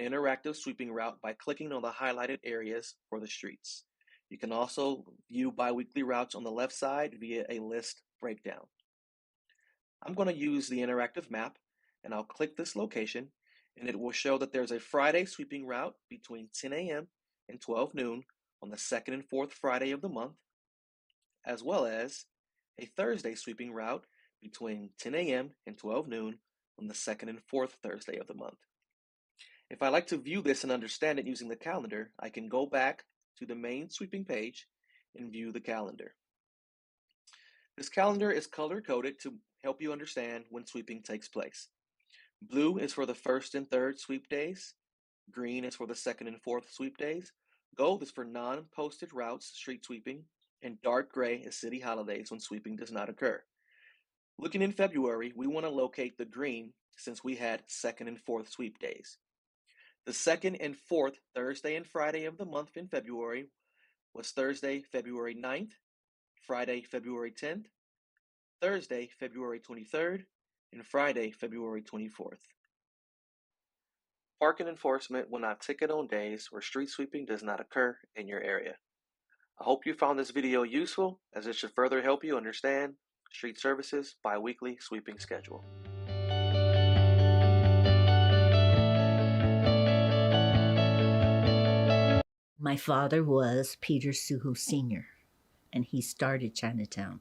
interactive sweeping route by clicking on the highlighted areas for the streets. You can also view biweekly routes on the left side via a list breakdown. I'm going to use the interactive map, and I'll click this location, and it will show that there's a Friday sweeping route between 10 a.m. and 12 noon on the second and fourth Friday of the month, as well as a Thursday sweeping route between 10 a.m. and 12 noon on the second and fourth Thursday of the month. If I like to view this and understand it using the calendar, I can go back to the main sweeping page and view the calendar. This calendar is color-coded to help you understand when sweeping takes place. Blue is for the first and third sweep days. Green is for the second and fourth sweep days. Gold is for non-posted routes, street sweeping. And dark gray is city holidays when sweeping does not occur. Looking in February, we want to locate the green since we had second and fourth sweep days. The second and fourth Thursday and Friday of the month in February was Thursday, February 9th, Friday, February 10th, Thursday, February 23rd, and Friday, February 24th. Parking enforcement will not ticket on days where street sweeping does not occur in your area. I hope you found this video useful, as it should further help you understand Street Services bi-weekly sweeping schedule. My father was Peter Suhu Sr., and he started Chinatown.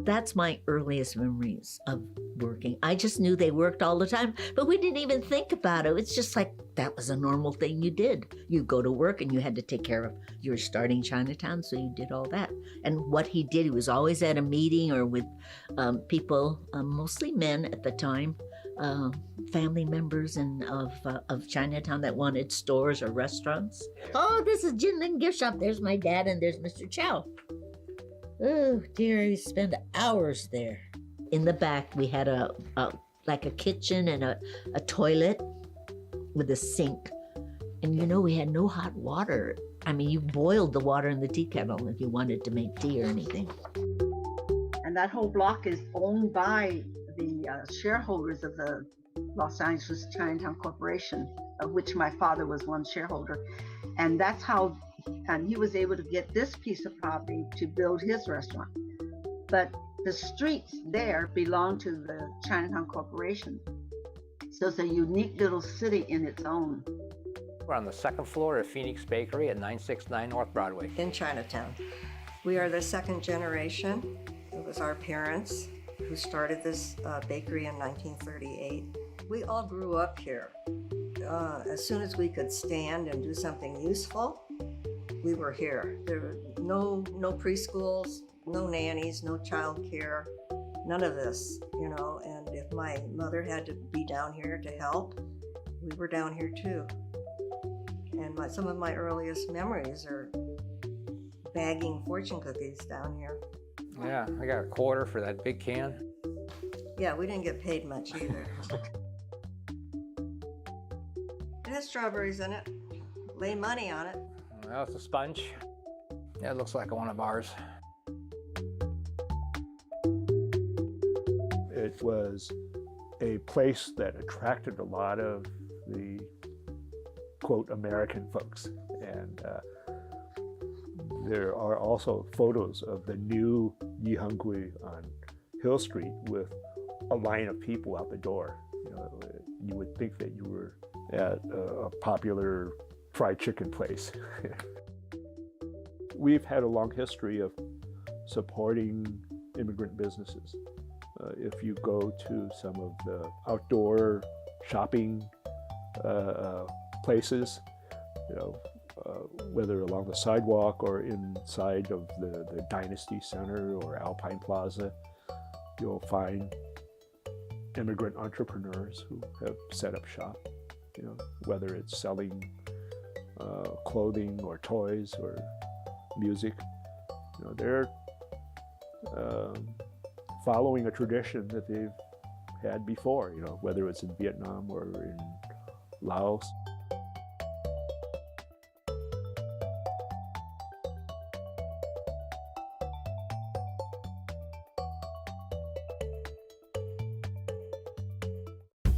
That's my earliest memories of working. I just knew they worked all the time, but we didn't even think about it. It's just like that was a normal thing you did. You go to work and you had to take care of, you were starting Chinatown, so you did all that. And what he did, he was always at a meeting or with people, mostly men at the time, family members of Chinatown that wanted stores or restaurants. Oh, this is Jinling Gift Shop. There's my dad and there's Mr. Chow. Oh dear, you spend hours there. In the back, we had like a kitchen and a toilet with a sink. And you know, we had no hot water. I mean, you boiled the water in the tea kettle if you wanted to make tea or anything. And that whole block is owned by the shareholders of the Los Angeles Chinatown Corporation, of which my father was one shareholder. And that's how, and he was able to get this piece of property to build his restaurant. But the streets there belong to the Chinatown Corporation. So it's a unique little city in its own. We're on the second floor of Phoenix Bakery at 969 North Broadway. In Chinatown. We are the second generation. It was our parents who started this bakery in 1938. We all grew up here. As soon as we could stand and do something useful, we were here. There were no preschools, no nannies, no child care, none of this, you know. And if my mother had to be down here to help, we were down here too. And some of my earliest memories are bagging fortune cookies down here. Yeah, I got a quarter for that big can. Yeah, we didn't get paid much either. It has strawberries in it. Lay money on it. Well, it's a sponge. Yeah, it looks like one of ours. It was a place that attracted a lot of the, quote, American folks. And there are also photos of the new Yihangui on Hill Street with a line of people out the door. You know, you would think that you were at a popular fried chicken place. We've had a long history of supporting immigrant businesses. If you go to some of the outdoor shopping places, you know, whether along the sidewalk or inside of the Dynasty Center or Alpine Plaza, you'll find immigrant entrepreneurs who have set up shop, you know, whether it's selling clothing or toys or music. You know, they're following a tradition that they've had before, you know, whether it's in Vietnam or in Laos.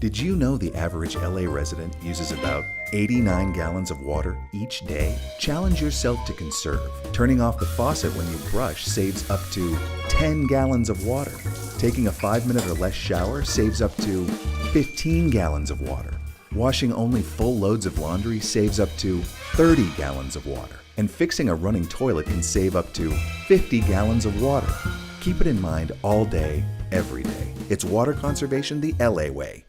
Did you know the average LA resident uses about 89 gallons of water each day? Challenge yourself to conserve. Turning off the faucet when you brush saves up to 10 gallons of water. Taking a 5-minute or less shower saves up to 15 gallons of water. Washing only full loads of laundry saves up to 30 gallons of water. And fixing a running toilet can save up to 50 gallons of water. Keep it in mind all day, every day. It's water conservation the LA way.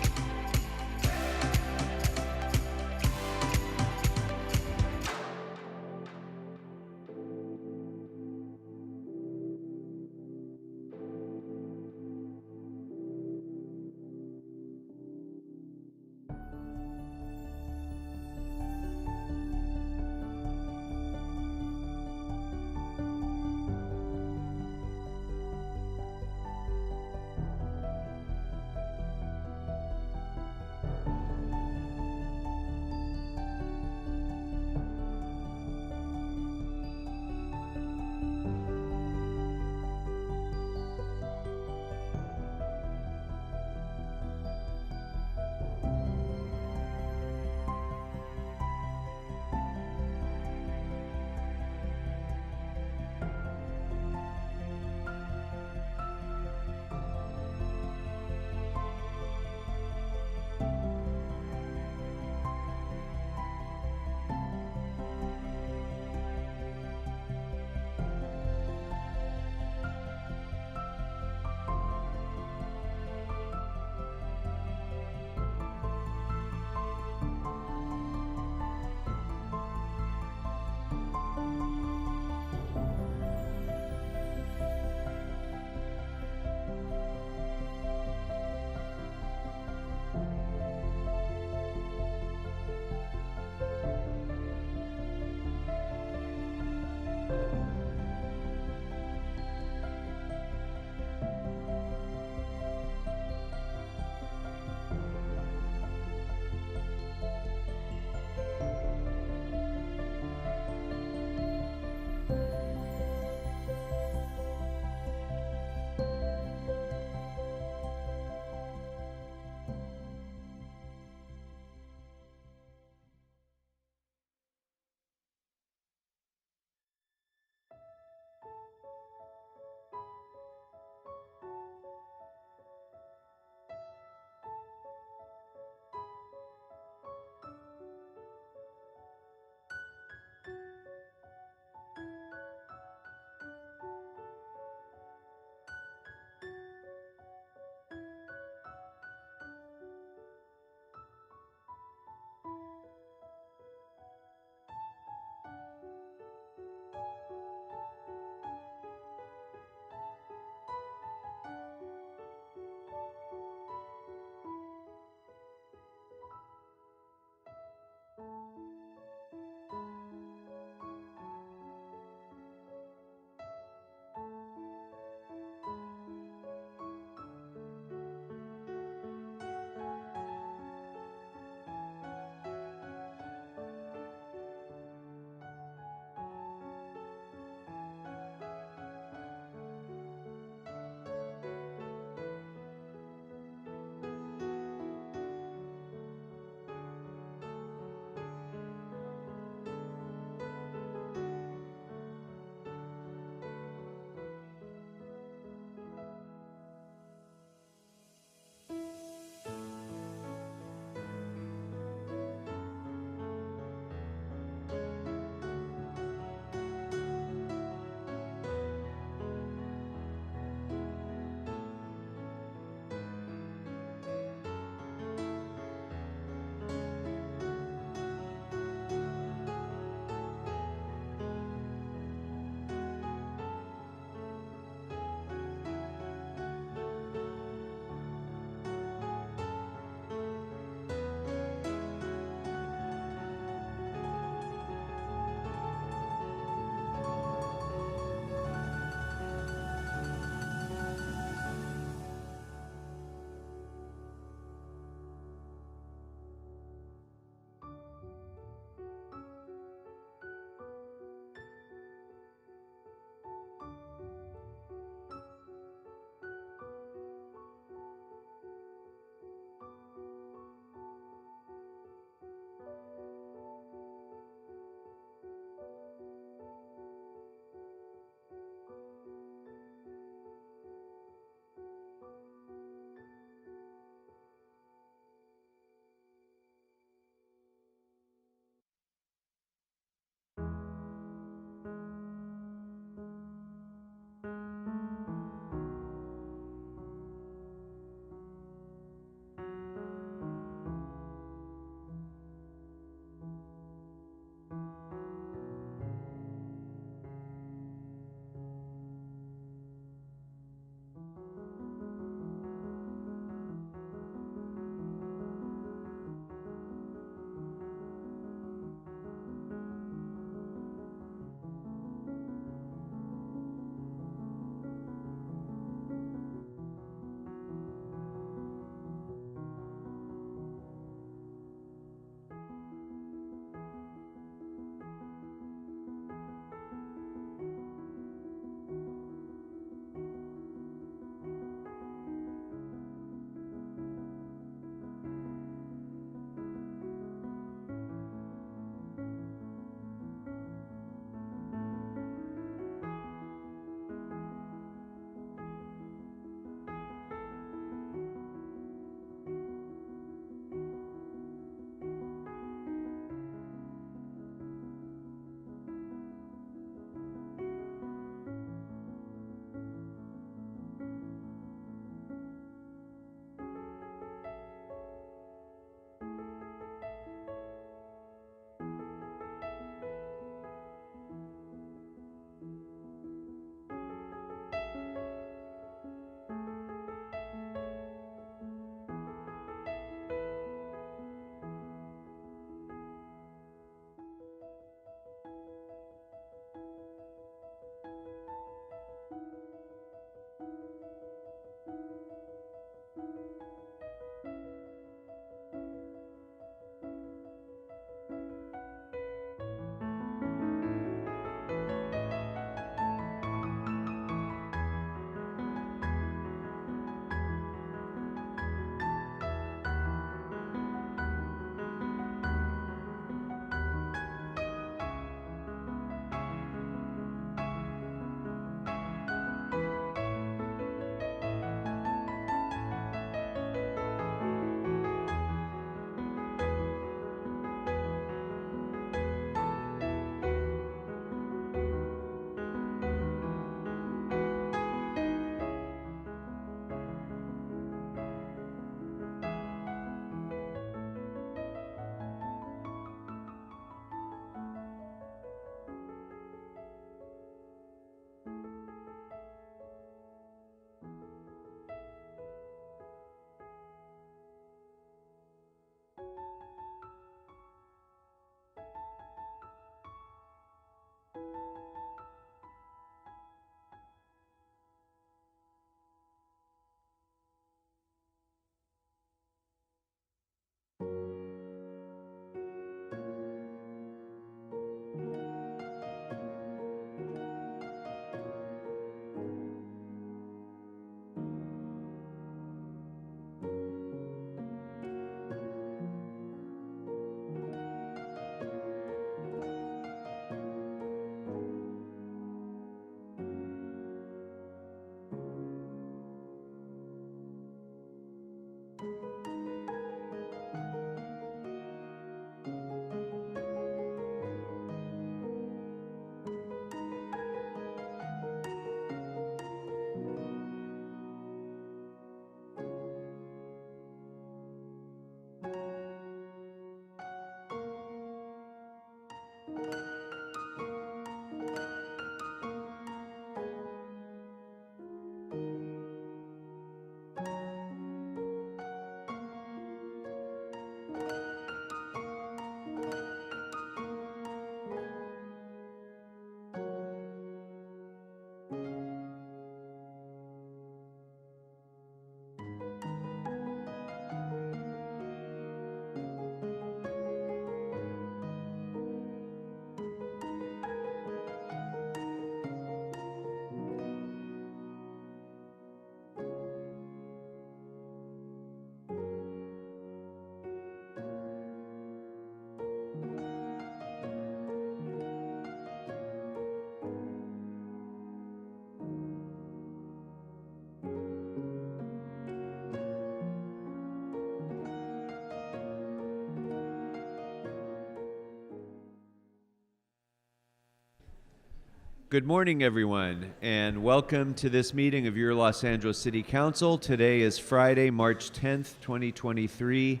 Good morning, everyone, and welcome to this meeting of your Los Angeles City Council. Today is Friday, March 10th, 2023.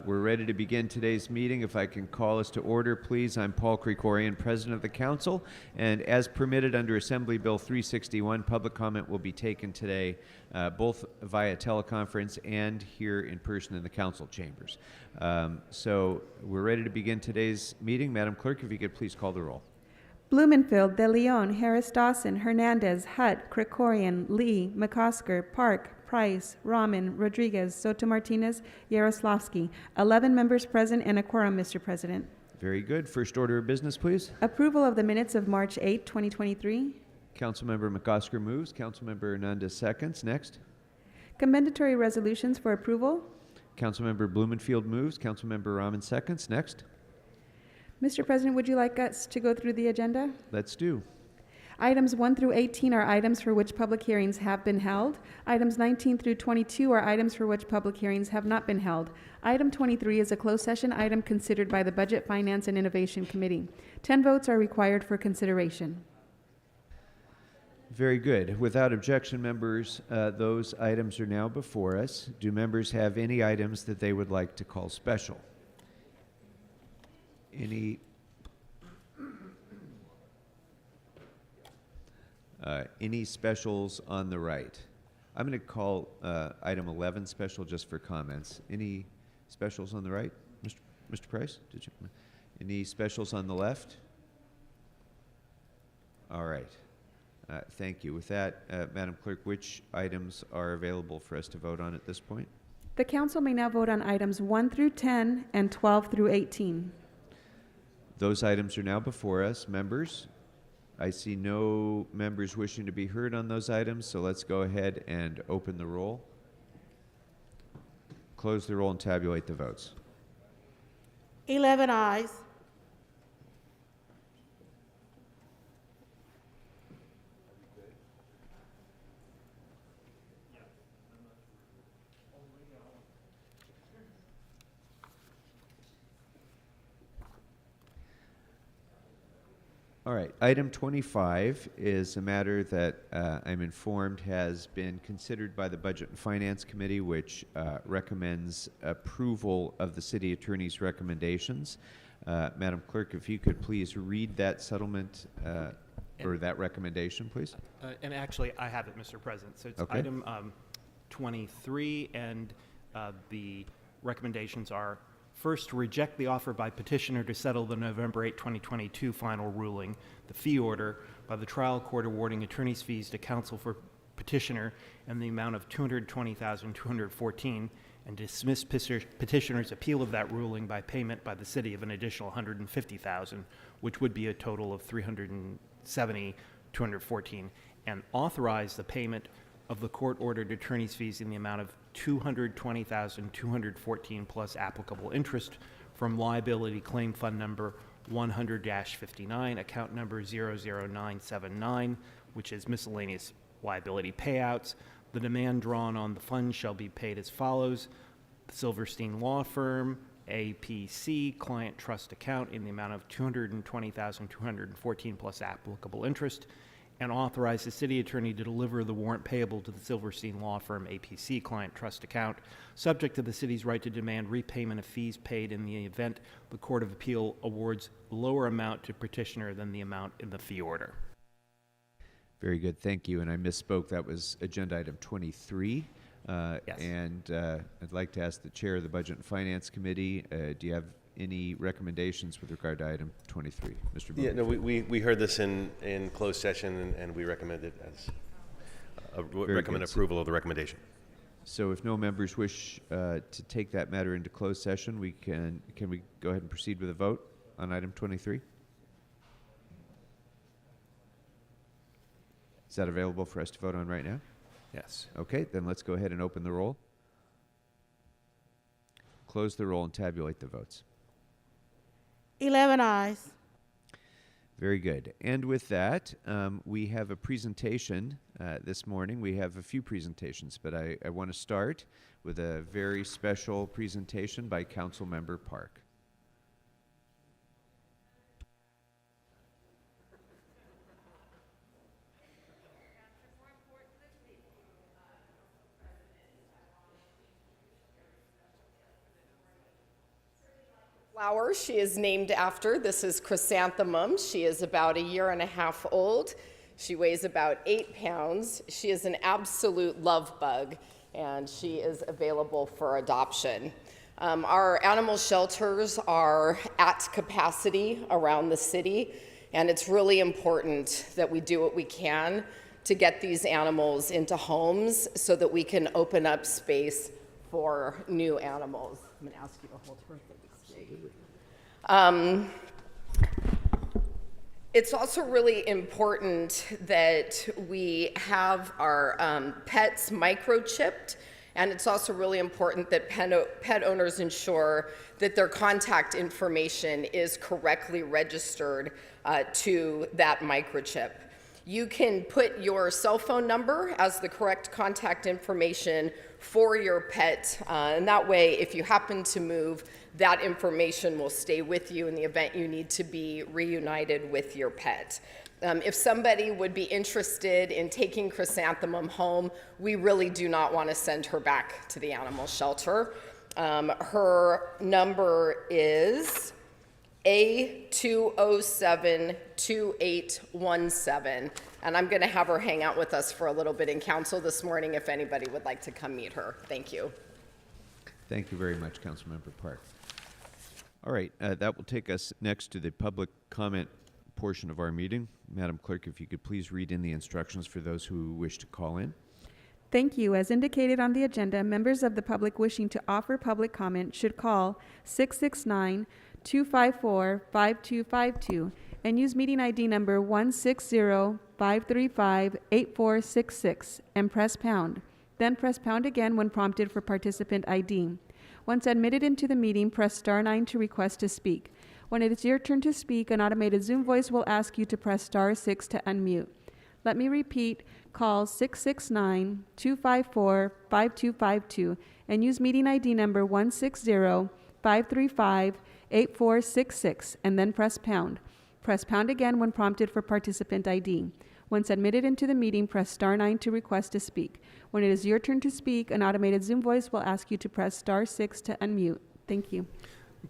We're ready to begin today's meeting. If I can call us to order, please. I'm Paul Krikorian, President of the Council, and as permitted under Assembly Bill 361, public comment will be taken today, both via teleconference and here in person in the Council chambers. So we're ready to begin today's meeting. Madam Clerk, if you could please call the roll. Blumenfield, De Leon, Harris Dawson, Hernandez, Hutt, Krikorian, Lee, McCosker, Park, Price, Rahman, Rodriguez, Soto Martinez, Yaroslavsky. 11 members present and a quorum, Mr. President. Very good. First order of business, please. Approval of the minutes of March 8, 2023. Councilmember McCosker moves. Councilmember Hernandez seconds. Next. Commendatory resolutions for approval. Councilmember Blumenfield moves. Councilmember Rahman seconds. Next. Mr. President, would you like us to go through the agenda? Let's do. Items 1 through 18 are items for which public hearings have been held. Items 19 through 22 are items for which public hearings have not been held. Item 23 is a closed session item considered by the Budget, Finance, and Innovation Committee. 10 votes are required for consideration. Very good. Without objection, members, those items are now before us. Do members have any items that they would like to call special? Any specials on the right? I'm going to call item 11 special just for comments. Any specials on the right? Mr. Price, did you? Any specials on the left? All right. Thank you. With that, Madam Clerk, which items are available for us to vote on at this point? The Council may now vote on items 1 through 10 and 12 through 18. Those items are now before us. Members, I see no members wishing to be heard on those items, so let's go ahead and open the roll, close the roll, and tabulate the votes. 11 ayes. All right, item 25 is a matter that I'm informed has been considered by the Budget and Finance Committee, which recommends approval of the City Attorney's recommendations. Madam Clerk, if you could please read that settlement or that recommendation, please. And actually, I have it, Mr. President. So it's okay. Item 23, and the recommendations are: first, to reject the offer by petitioner to settle the November 8, 2022 final ruling, the fee order by the trial court awarding attorney's fees to counsel for petitioner in the amount of $220,214, and dismiss petitioner's appeal of that ruling by payment by the city of an additional $150,000, which would be a total of $370,214, and authorize the payment of the court-ordered attorney's fees in the amount of $220,214 plus applicable interest from liability claim fund number 100-59, account number 00979, which is miscellaneous liability payouts. The demand drawn on the fund shall be paid as follows: the Silverstein Law Firm, APC, client trust account in the amount of $220,214 plus applicable interest, and authorize the city attorney to deliver the warrant payable to the Silverstein Law Firm APC client trust account, subject to the city's right to demand repayment of fees paid in the event the Court of Appeal awards lower amount to petitioner than the amount in the fee order. Very good, thank you. And I misspoke, that was agenda item 23. Yes. And I'd like to ask the chair of the Budget and Finance Committee, do you have any recommendations with regard to item 23? Mr. Yeah, no, we heard this in closed session, and we recommended as recommend approval of the recommendation. So if no members wish to take that matter into closed session, can we go ahead and proceed with a vote on item 23? Is that available for us to vote on right now? Yes. Okay, then let's go ahead and open the roll, close the roll, and tabulate the votes. 11 ayes. Very good. And with that, we have a presentation this morning. We have a few presentations, but I want to start with a very special presentation by Councilmember Park. Flower she is named after. This is Chrysanthemum. She is about 1.5 years old. She weighs about 8 pounds. She is an absolute love bug, and she is available for adoption. Our animal shelters are at capacity around the city, and it's really important that we do what we can to get these animals into homes so that we can open up space for new animals. I'm going to ask you to hold her. It's also really important that we have our pets microchipped, and it's also really important that pet owners ensure that their contact information is correctly registered to that microchip. You can put your cell phone number as the correct contact information for your pet, and that way, if you happen to move, that information will stay with you in the event you need to be reunited with your pet. If somebody would be interested in taking Chrysanthemum home, we really do not want to send her back to the animal shelter. Her number is A2072817, and I'm going to have her hang out with us for a little bit in council this morning if anybody would like to come meet her. Thank you. Thank you very much, Councilmember Park. All right, that will take us next to the public comment portion of our meeting. Madam Clerk, if you could please read in the instructions for those who wish to call in. Thank you. As indicated on the agenda, members of the public wishing to offer public comment should call 669-254-5252 and use meeting ID number 160-535-8466 and press pound. Then press pound again when prompted for participant ID. Once admitted into the meeting, press *9 to request to speak. When it is your turn to speak, an automated Zoom voice will ask you to press *6 to unmute. Let me repeat, call 669-254-5252 and use meeting ID number 160-535-8466 and then press pound. Press pound again when prompted for participant ID. Once admitted into the meeting, press *9 to request to speak. When it is your turn to speak, an automated Zoom voice will ask you to press *6 to unmute. Thank you.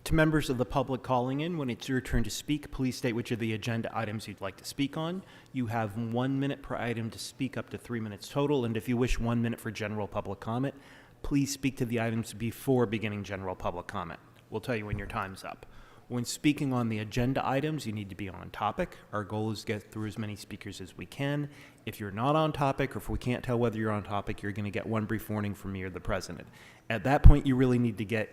To members of the public calling in, when it's your turn to speak, please state which of the agenda items you'd like to speak on. You have 1 minute per item to speak, up to 3 minutes total, and if you wish 1 minute for general public comment, please speak to the items before beginning general public comment. We'll tell you when your time's up. When speaking on the agenda items, you need to be on topic. Our goal is to get through as many speakers as we can. If you're not on topic, or if we can't tell whether you're on topic, you're going to get one brief warning from me or the president. At that point, you really need to get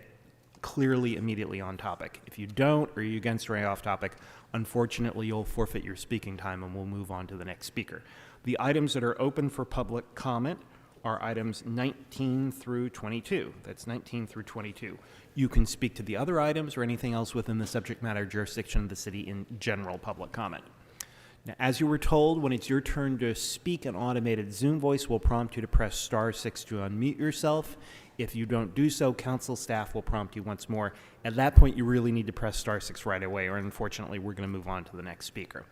clearly immediately on topic. If you don't, or you're against or off topic, unfortunately, you'll forfeit your speaking time and we'll move on to the next speaker. The items that are open for public comment are items 19 through 22. That's 19 through 22. You can speak to the other items or anything else within the subject matter jurisdiction of the city in general public comment. Now, as you were told, when it's your turn to speak, an automated Zoom voice will prompt you to press *6 to unmute yourself. If you don't do so, council staff will prompt you once more. At that point, you really need to press *6 right away, or unfortunately, we're going to move on to the next speaker.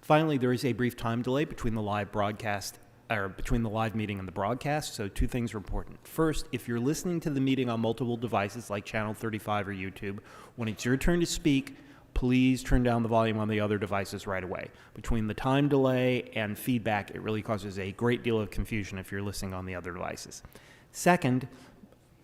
Finally, there is a brief time delay between the live broadcast, or between the live meeting and the broadcast, so two things are important. First, if you're listening to the meeting on multiple devices like Channel 35 or YouTube, when it's your turn to speak, please turn down the volume on the other devices right away. Between the time delay and feedback, it really causes a great deal of confusion if you're listening on the other devices. Second,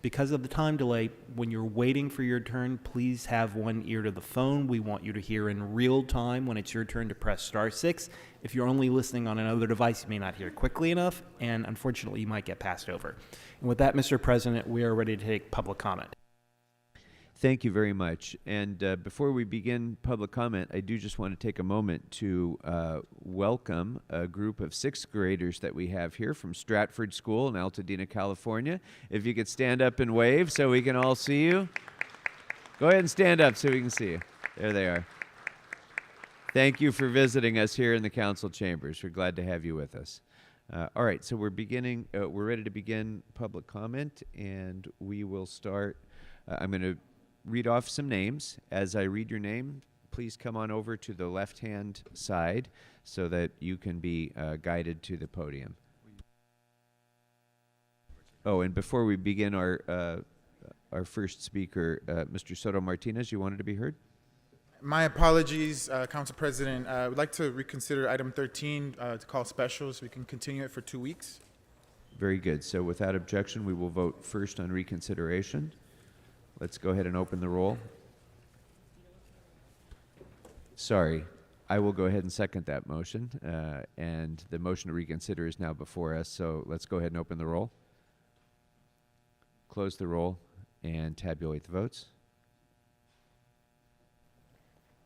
because of the time delay, when you're waiting for your turn, please have one ear to the phone. We want you to hear in real time when it's your turn to press *6. If you're only listening on another device, you may not hear quickly enough, and unfortunately, you might get passed over. And with that, Mr. President, we are ready to take public comment. Thank you very much. And before we begin public comment, I do just want to take a moment to welcome a group of 6th graders that we have here from Stratford School in Altadena, California. If you could stand up and wave so we can all see you. Go ahead and stand up so we can see you. There they are. Thank you for visiting us here in the council chambers. We're glad to have you with us. All right, so we're ready to begin public comment, and we will start. I'm going to read off some names. As I read your name, please come on over to the left-hand side so that you can be guided to the podium. Oh, and before we begin our our first speaker, Mr. Soto Martinez. You wanted to be heard? My apologies, Council President. I would like to reconsider item 13 to call special so we can continue it for 2 weeks. Very good. So without objection, we will vote first on reconsideration. Let's go ahead and open the roll. Sorry, I will go ahead and second that motion. And the motion to reconsider is now before us. So let's go ahead and open the roll, close the roll, and tabulate the votes.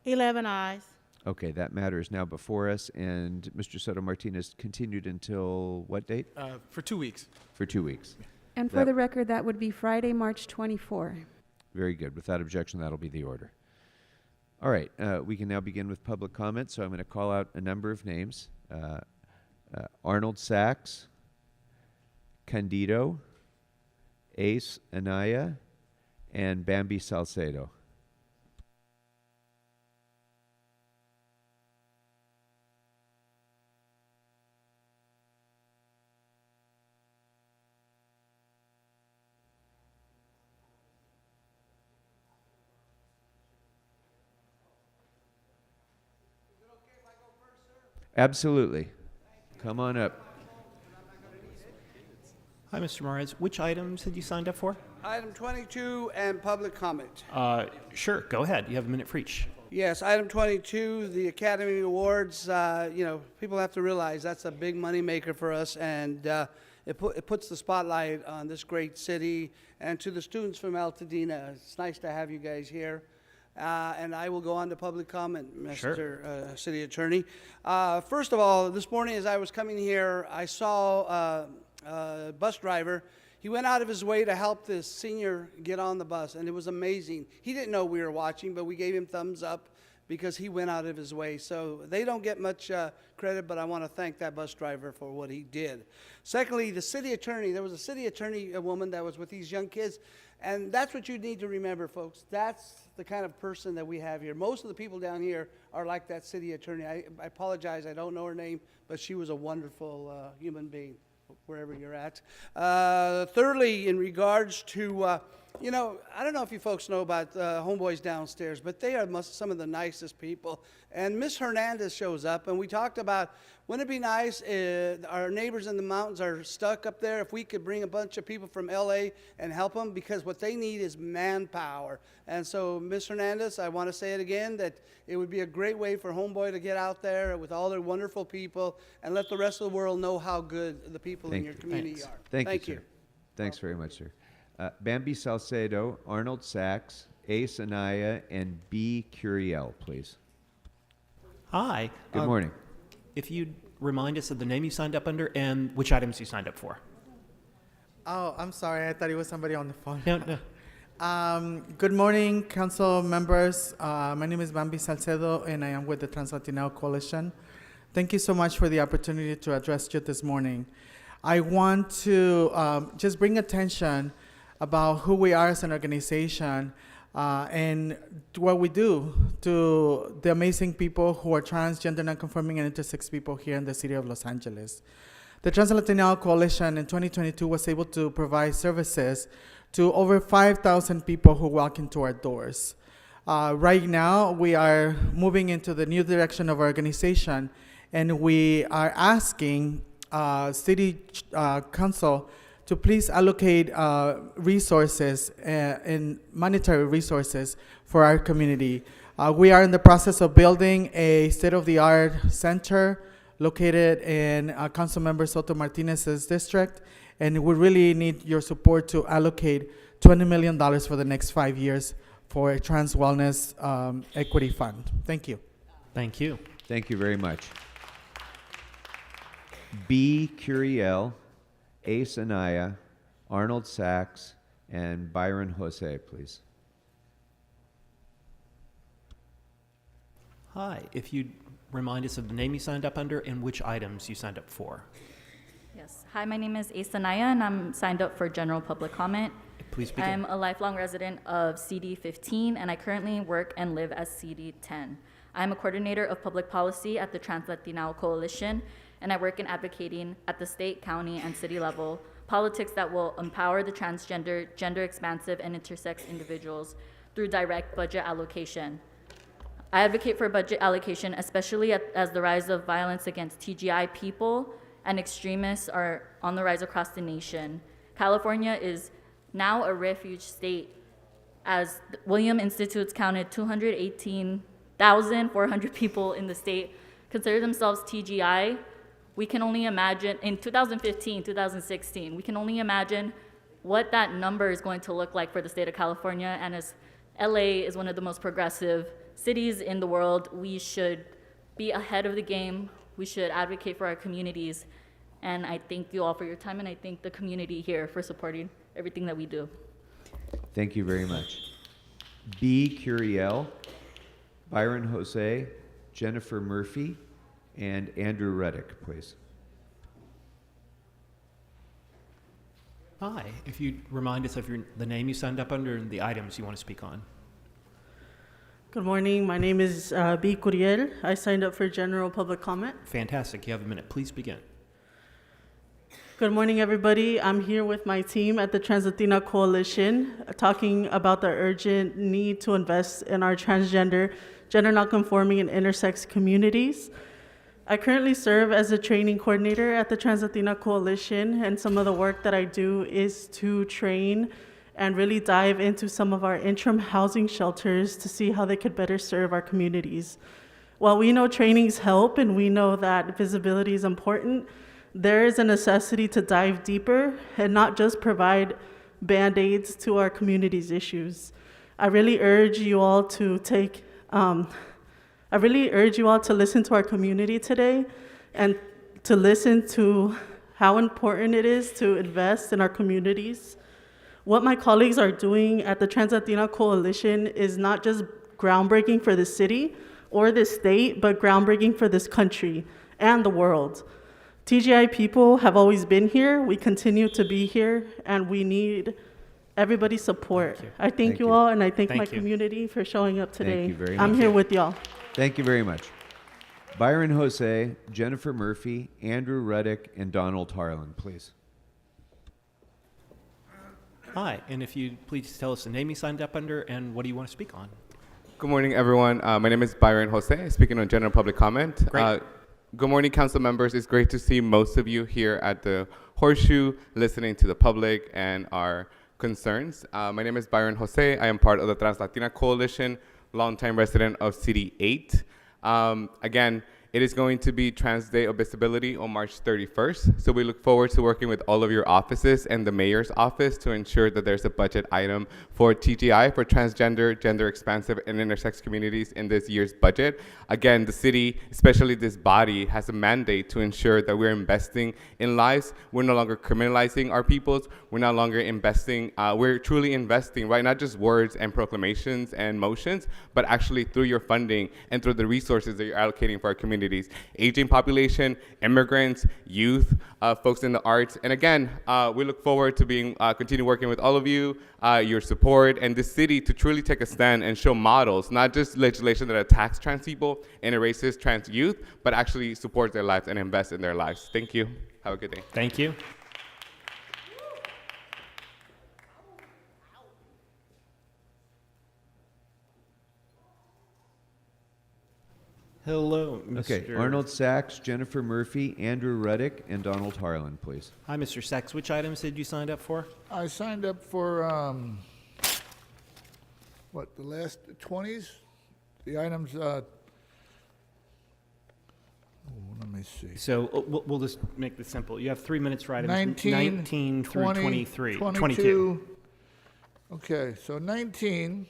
11 ayes. Okay, that matter is now before us, and Mr. Soto Martinez continued until what date? For 2 weeks. For 2 weeks. And for the record, that would be Friday, March 24. Very good. Without objection, that'll be the order. All right, we can now begin with public comment, so I'm going to call out a number of names. Arnold Sachs, Candido, Ace Anaya, and Bambi Salcedo. Absolutely. Come on up. Hi, Mr. Morales. Which items had you signed up for? Item 22 and public comment. Sure, go ahead. You have a minute for each. Yes, item 22, the Academy Awards. People have to realize that's a big money maker for us, and it puts the spotlight on this great city. And to the students from Altadena, it's nice to have you guys here. And I will go on to public comment, Mr. Sure. City Attorney. First of all, this morning as I was coming here, I saw a bus driver. He went out of his way to help this senior get on the bus, and it was amazing. He didn't know we were watching, but we gave him thumbs up because he went out of his way. So they don't get much credit, but I want to thank that bus driver for what he did. Secondly, the city attorney. There was a city attorney, a woman that was with these young kids, and that's what you need to remember, folks. That's the kind of person that we have here. Most of the people down here are like that city attorney. I apologize, I don't know her name, but she was a wonderful human being, wherever you're at. Thirdly, in regards to, I don't know if you folks know about Homeboys downstairs, but they are some of the nicest people. And Miss Hernandez shows up, and we talked about, wouldn't it be nice if our neighbors in the mountains are stuck up there, if we could bring a bunch of people from LA and help them, because what they need is manpower. And so, Miss Hernandez, I want to say it again, that it would be a great way for Homeboy to get out there with all their wonderful people and let the rest of the world know how good the people in your community are. Thank you, sir. Thanks very much, sir. Bambi Salcedo, Arnold Sachs, Ace Anaya, and B. Curiel, please. Hi. Good morning. If you'd remind us of the name you signed up under and which items you signed up for. Oh, I'm sorry. I thought it was somebody on the phone. No. Good morning, council members. My name is Bambi Salcedo, and I am with the Trans-Latino Coalition. Thank you so much for the opportunity to address you this morning. I want to just bring attention about who we are as an organization and what we do to the amazing people who are transgender, non-conforming, and intersex people here in the city of Los Angeles. The Trans-Latino Coalition in 2022 was able to provide services to over 5,000 people who walk into our doors. Right now, we are moving into the new direction of our organization, and we are asking City Council to please allocate resources and monetary resources for our community. We are in the process of building a state-of-the-art center located in Councilmember Soto Martinez's district, and we really need your support to allocate $20 million for the next 5 years for a trans wellness equity fund. Thank you. Thank you. Thank you very much. B. Curiel, Ace Anaya, Arnold Sachs, and Byron Jose, please. Hi. If you'd remind us of the name you signed up under and which items you signed up for. Yes. Hi, my name is Ace Anaya, and I'm signed up for general public comment. Please begin. I'm a lifelong resident of CD 15, and I currently work and live as CD 10. I'm a coordinator of public policy at the Trans-Latino Coalition, and I work in advocating at the state, county, and city level politics that will empower the transgender, gender expansive, and intersex individuals through direct budget allocation. I advocate for budget allocation, especially as the rise of violence against TGI people and extremists are on the rise across the nation. California is now a refuge state, as William Institutes counted 218,400 people in the state consider themselves TGI. We can only imagine, in 2015, 2016, we can only imagine what that number is going to look like for the state of California. And as LA is one of the most progressive cities in the world, we should be ahead of the game. We should advocate for our communities. And I thank you all for your time, and I thank the community here for supporting everything that we do. Thank you very much. B. Curiel, Byron Jose, Jennifer Murphy, and Andrew Reddick, please. Hi, if you'd remind us of the name you signed up under and the items you want to speak on. Good morning. My name is B. Curiel. I signed up for general public comment. Fantastic. You have a minute. Please begin. Good morning, everybody. I'm here with my team at the Trans Latina Coalition talking about the urgent need to invest in our transgender, gender nonconforming, and intersex communities. I currently serve as a training coordinator at the Trans Latina Coalition, and some of the work that I do is to train and really dive into some of our interim housing shelters to see how they could better serve our communities. While we know trainings help and we know that visibility is important, there is a necessity to dive deeper and not just provide Band-Aids to our community's issues. I really urge you all to listen to our community today and to listen to how important it is to invest in our communities. What my colleagues are doing at the Trans Latina Coalition is not just groundbreaking for the city or the state, but groundbreaking for this country and the world. TGI people have always been here, we continue to be here, and we need everybody's support. I thank you all, and I thank my community for showing up today. Thank you very much. I'm here with y'all. Thank you very much. Byron Jose, Jennifer Murphy, Andrew Reddick, and Donald Harlan, please. Hi, and if you'd please tell us the name you signed up under and what do you want to speak on? Good morning, everyone. My name is Byron Jose, speaking on general public comment. Great. Good morning, council members. It's great to see most of you here at the Horseshoe, listening to the public and our concerns. My name is Byron Jose. I am part of the Trans Latina Coalition, longtime resident of City 8. Again, it is going to be Trans Day of Visibility on March 31st. So we look forward to working with all of your offices and the mayor's office to ensure that there's a budget item for TGI, for transgender, gender expansive, and intersex communities in this year's budget. Again, the city, especially this body, has a mandate to ensure that we're investing in lives. We're no longer criminalizing our peoples. We're no longer investing, we're truly investing, right? Not just words and proclamations and motions, but actually through your funding and through the resources that you're allocating for our communities. Aging population, immigrants, youth, folks in the arts. And again, we look forward to continue working with all of you, your support, and this city to truly take a stand and show models, not just legislation that attacks trans people and erases trans youth, but actually supports their lives and invests in their lives. Thank you. Have a good day. Thank you. Hello, Mr. Okay, Arnold Sachs, Jennifer Murphy, Andrew Reddick, and Donald Harlan, please. Hi, Mr. Sachs. Which items did you sign up for? I signed up for, the last 20s? The items, let me see. So we'll just make this simple. You have 3 minutes for items 19 through 20, 23. 22. Okay, so 19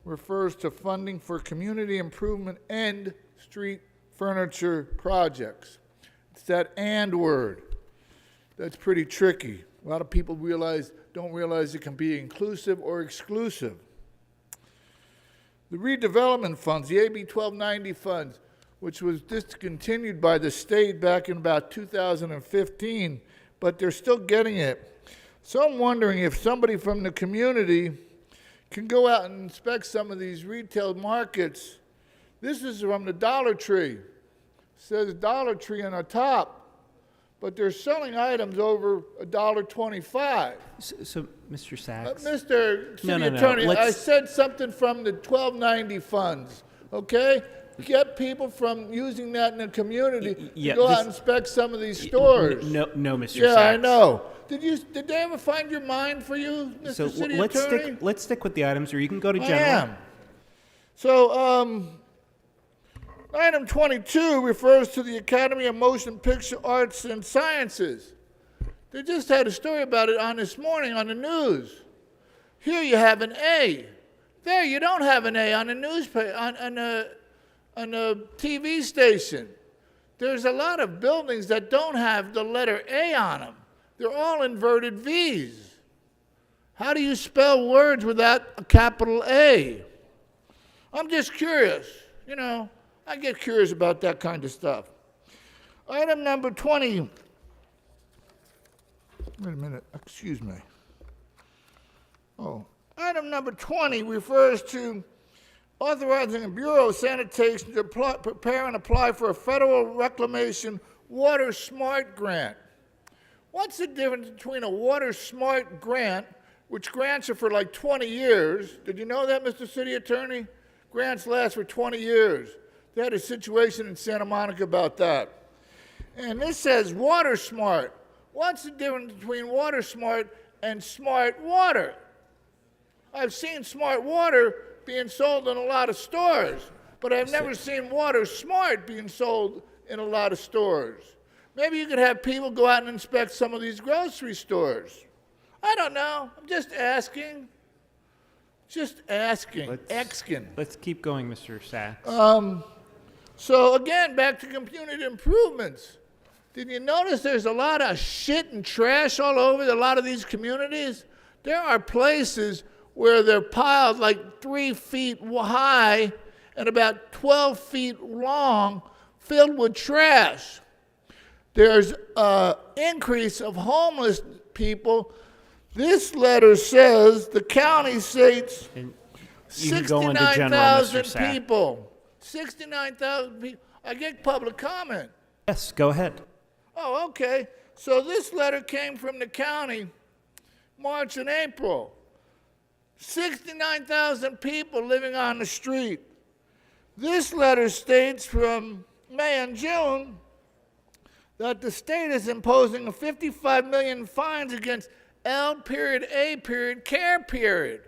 refers to funding for community improvement and street furniture projects. It's that "and" word. That's pretty tricky. A lot of people don't realize it can be inclusive or exclusive. The redevelopment funds, the AB 1290 funds, which was discontinued by the state back in about 2015, but they're still getting it. So I'm wondering if somebody from the community can go out and inspect some of these retail markets. This is from the Dollar Tree. It says Dollar Tree on the top. but they're selling items over $1.25. So Mr. Sachs. Mr. City No. Attorney, I Let's- said something from the 1290 funds, okay? Get people from using that in the community yeah, to go out this- and inspect some of these stores. No, Mr. Yeah, Sachs. I know. Did they ever find your mind for you, Mr. So City let's Attorney? let's stick with the items, or you can go to I general. am. So, item 22 refers to the Academy of Motion Picture Arts and Sciences. They just had a story about it on this morning on the news. Here you have an A. There you don't have an A on the newspaper, on a TV station. There's a lot of buildings that don't have the letter A on them. They're all inverted V's. How do you spell words without a capital A? I'm just curious. You know, I get curious about that kind of stuff. Item number 20. Wait a minute. Excuse me. Oh. Item number 20 refers to authorizing the Bureau of Sanitation to prepare and apply for a federal reclamation Water Smart grant. What's the difference between a Water Smart grant, which grants are for like 20 years? Did you know that, Mr. City Attorney? Grants last for 20 years. They had a situation in Santa Monica about that. And this says Water Smart. What's the difference between Water Smart and Smart Water? I've seen Smart Water being sold in a lot of stores, but I've never seen Water Smart being sold in a lot of stores. Maybe you could have people go out and inspect some of these grocery stores. I don't know. I'm just asking. Just asking. Let's keep going, Mr. Sachs. So again, back to community improvements. Did you notice there's a lot of shit and trash all over a lot of these communities? There are places where they're piled like 3 feet high and about 12 feet long, filled with trash. There's an increase of homeless people. This letter says the county states 69,000 people. 69,000 people. I get public comment. Yes, go ahead. Oh, okay. So this letter came from the county March and April. 69,000 people living on the street. This letter states from May and June that the state is imposing a $55 million fines against L.A. Care.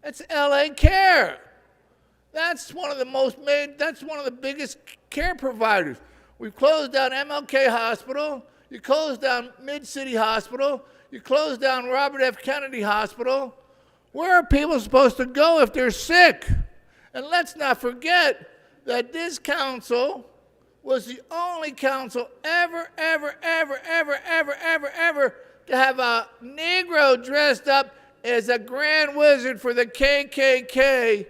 That's LA Care. That's one of the biggest care providers. We've closed down MLK Hospital. You closed down Mid-City Hospital. You closed down Robert F. Kennedy Hospital. Where are people supposed to go if they're sick? And let's not forget that this council was the only council ever to have a Negro dressed up as a grand wizard for the KKK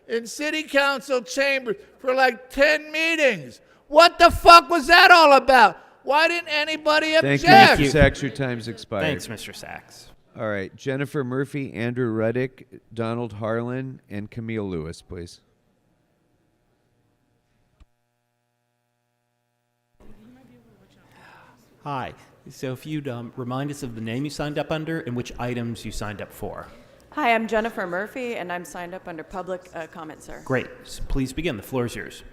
in city council chambers for like 10 meetings. What the fuck was that all about? Why didn't anybody object? Thank you, Mr. Sachs. Your time's expired. Thanks, Mr. Sachs. All right. Jennifer Murphy, Andrew Ruddick, Donald Harlan, and Camille Lewis, please. Hi. So if you'd remind us of the name you signed up under and which items you signed up for. Hi, I'm Jennifer Murphy, and I'm signed up under public comment, sir. Great. So please begin. The floor is yours.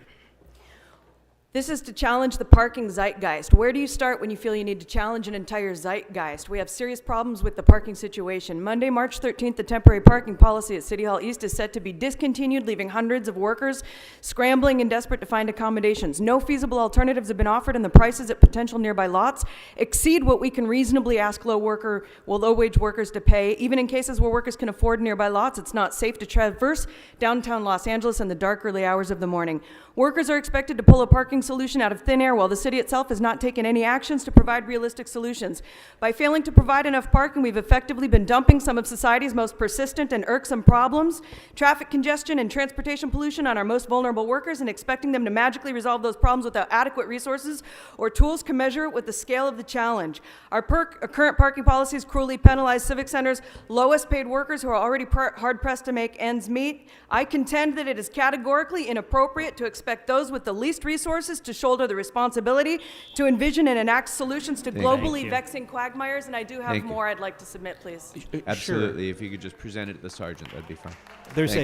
This is to challenge the parking zeitgeist. Where do you start when you feel you need to challenge an entire zeitgeist? We have serious problems with the parking situation. Monday, March 13th, the temporary parking policy at City Hall East is set to be discontinued, leaving hundreds of workers scrambling and desperate to find accommodations. No feasible alternatives have been offered, and the prices at potential nearby lots exceed what we can reasonably ask low-wage workers to pay. Even in cases where workers can afford nearby lots, it's not safe to traverse downtown Los Angeles in the dark early hours of the morning. Workers are expected to pull a parking solution out of thin air while the city itself has not taken any actions to provide realistic solutions. By failing to provide enough parking, we've effectively been dumping some of society's most persistent and irksome problems, traffic congestion and transportation pollution, on our most vulnerable workers, and expecting them to magically resolve those problems without adequate resources or tools commensurate with the scale of the challenge. Our current parking policies cruelly penalize civic centers' lowest paid workers who are already hard-pressed to make ends meet. I contend that it is categorically inappropriate to expect expect those with the least resources to shoulder the responsibility to envision and enact solutions to globally vexing quagmires, and I do have more I'd like to submit, please. Absolutely. If you could just present it to the sergeant, that'd be fine. There's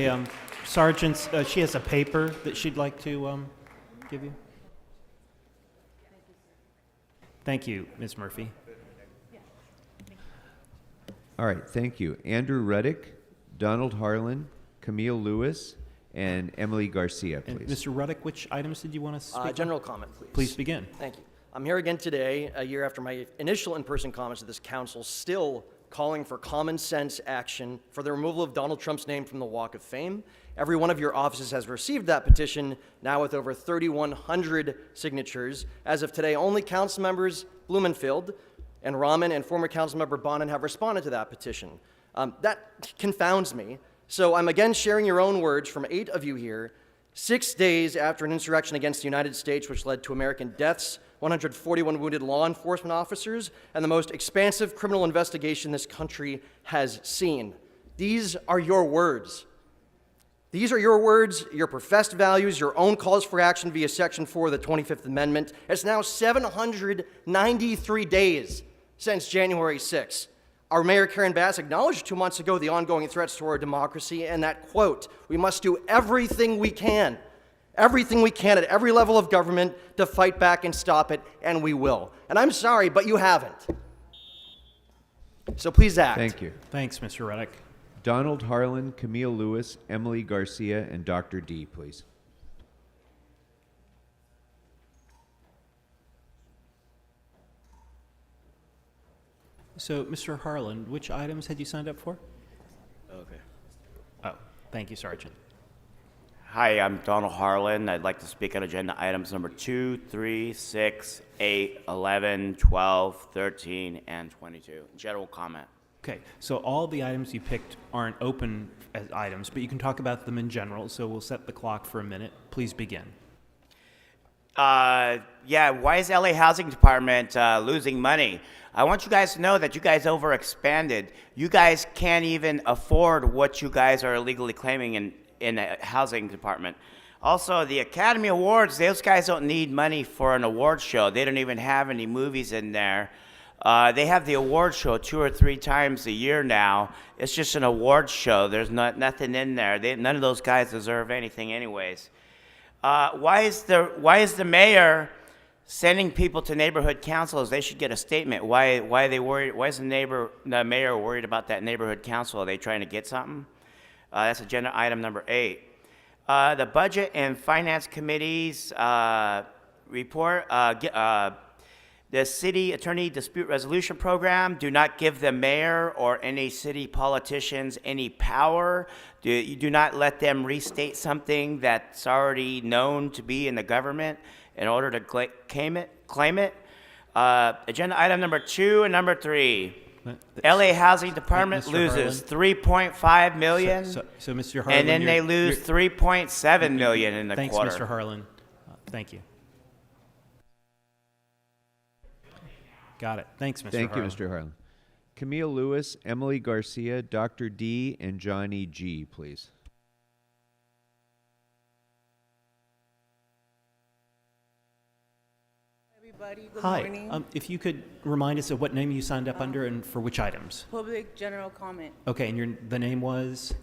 sergeant, she has a paper that she'd like to give you. Thank you, Ms. Murphy. All right, thank you. Andrew Ruddick, Donald Harlan, Camille Lewis, and Emily Garcia, please. And Mr. Ruddick, which items did you want to speak on? General comment, please. Please begin. Thank you. I'm here again today, a year after my initial in-person comments to this council, still calling for common sense action for the removal of Donald Trump's name from the Walk of Fame. Every one of your offices has received that petition, now with over 3,100 signatures. As of today, only council members Blumenfield and Rahman and former council member Bonin have responded to that petition. That confounds me. So I'm again sharing your own words from 8 of you here, 6 days after an insurrection against the United States which led to American deaths, 141 wounded law enforcement officers, and the most expansive criminal investigation this country has seen. These are your words. These are your words, your professed values, your own calls for action via Section 4 of the 25th Amendment. It's now 793 days since January 6th. Our Mayor Karen Bass acknowledged 2 months ago the ongoing threats to our democracy and that, quote, we must do everything we can at every level of government to fight back and stop it, and we will. And I'm sorry, but you haven't. So please act. Thank you. Thanks, Mr. Ruddick. Donald Harlan, Camille Lewis, Emily Garcia, and Dr. D, please. So, Mr. Harlan, which items had you signed up for? Okay. Oh, thank you, Sergeant. Hi, I'm Donald Harlan. I'd like to speak on agenda items number 2, 3, 6, 8, 11, 12, 13, and 22. General comment. Okay, so all the items you picked aren't open as items, but you can talk about them in general, so we'll set the clock for a minute. Please begin. Yeah, why is LA Housing Department losing money? I want you guys to know that you guys overexpanded. You guys can't even afford what you guys are illegally claiming in a housing department. Also, the Academy Awards, those guys don't need money for an award show. They don't even have any movies in there. They have the award show 2 or 3 times a year now. It's just an award show. There's nothing in there. None of those guys deserve anything anyways. Why is the mayor sending people to neighborhood councils? They should get a statement. Why are they worried? Why is the mayor worried about that neighborhood council? Are they trying to get something? That's agenda item number 8. The Budget and Finance Committee's report, the City Attorney Dispute Resolution Program, do not give the mayor or any city politicians any power. You do not let them restate something that's already known to be in the government in order to claim it. Agenda item number 2 and number 3. LA Housing Department loses $3.5 million, So Mr. Harlan, and then they lose $3.7 million in the thanks, quarter. Mr. Harlan. Thank you. Got it. Thanks, Mr. Harlan. Thank you, Mr. Harlan. Camille Lewis, Emily Garcia, Dr. D, and Johnny G, please. Everybody, good Hi. morning. If you could remind us of what name you signed up under and for which items. Public general comment. Okay, and the name was?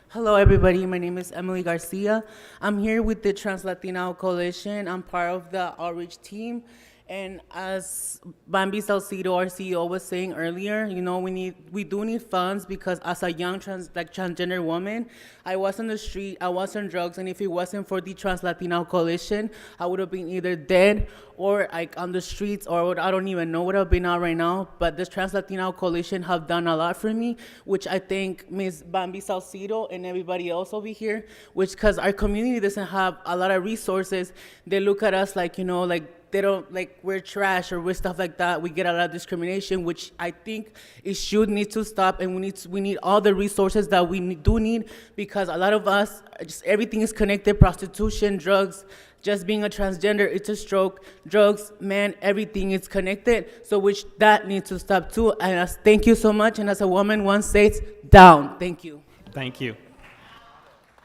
Hello, everybody. My name is Emily Garcia. I'm here with the Trans Latino Coalition. I'm part of the outreach team. And as Bambi Salcido, our CEO, was saying earlier, you know, we do need funds because as a young transgender woman, I was on the street, I was on drugs, and if it wasn't for the Trans Latino Coalition, I would have been either dead or like on the streets, or I don't even know what I've been out right now. But this Trans Latino Coalition have done a lot for me, which I thank Ms. Bambi Salcido and everybody else over here, which because our community doesn't have a lot of resources, they look at us like, you know, like, they don't, like, we're trash or we're stuff like that. We get a lot of discrimination, which I think it should need to stop, and we need all the resources that we do need, because a lot of us, just everything is connected: prostitution, drugs, just being a transgender, it's a stroke, drugs, man, everything is connected. So which that needs to stop too. And thank you so much. And as a woman once states, down. Thank you. Thank you.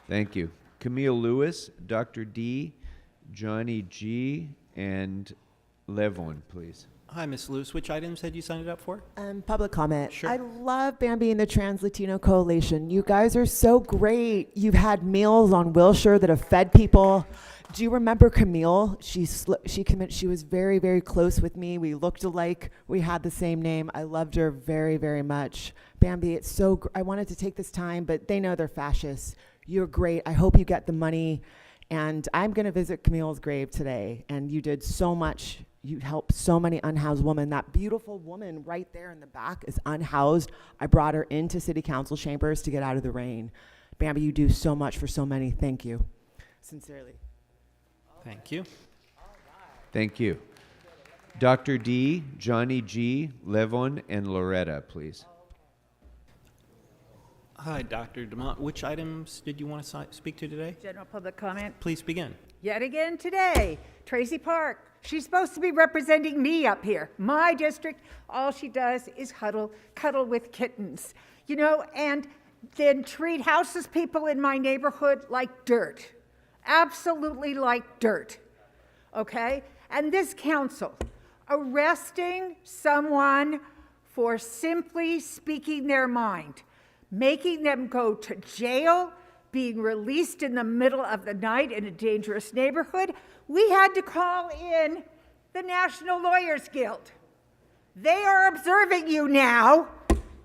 Thank you. Camille Lewis, Dr. D, Johnny G, and Levon, please. Hi, Ms. Lewis. Which items had you signed up for? Public comment. Sure. I love Bambi and the Trans Latino Coalition. You guys are so great. You've had meals on Wilshire that have fed people. Do you remember Camille? She was very, very close with me. We looked alike. We had the same name. I loved her very, very much. Bambi, it's so. I wanted to take this time, but they know they're fascists. You're great. I hope you get the money. And I'm going to visit Camille's grave today. And you did so much. You helped so many unhoused women. That beautiful woman right there in the back is unhoused. I brought her into City Council chambers to get out of the rain. Bambi, you do so much for so many. Thank you. Sincerely. Thank you. Thank you. Dr. D, Johnny G, Levon, and Loretta, please. Hi, Dr. DeMont. Which items did you want to speak to today? General public comment. Please begin. Yet again today, Tracy Park. She's supposed to be representing me up here. My district, all she does is cuddle with kittens. You know, and then treat houseless people in my neighborhood like dirt. Absolutely like dirt. Okay? And this council, arresting someone for simply speaking their mind, making them go to jail, being released in the middle of the night in a dangerous neighborhood, we had to call in the National Lawyers Guild. They are observing you now.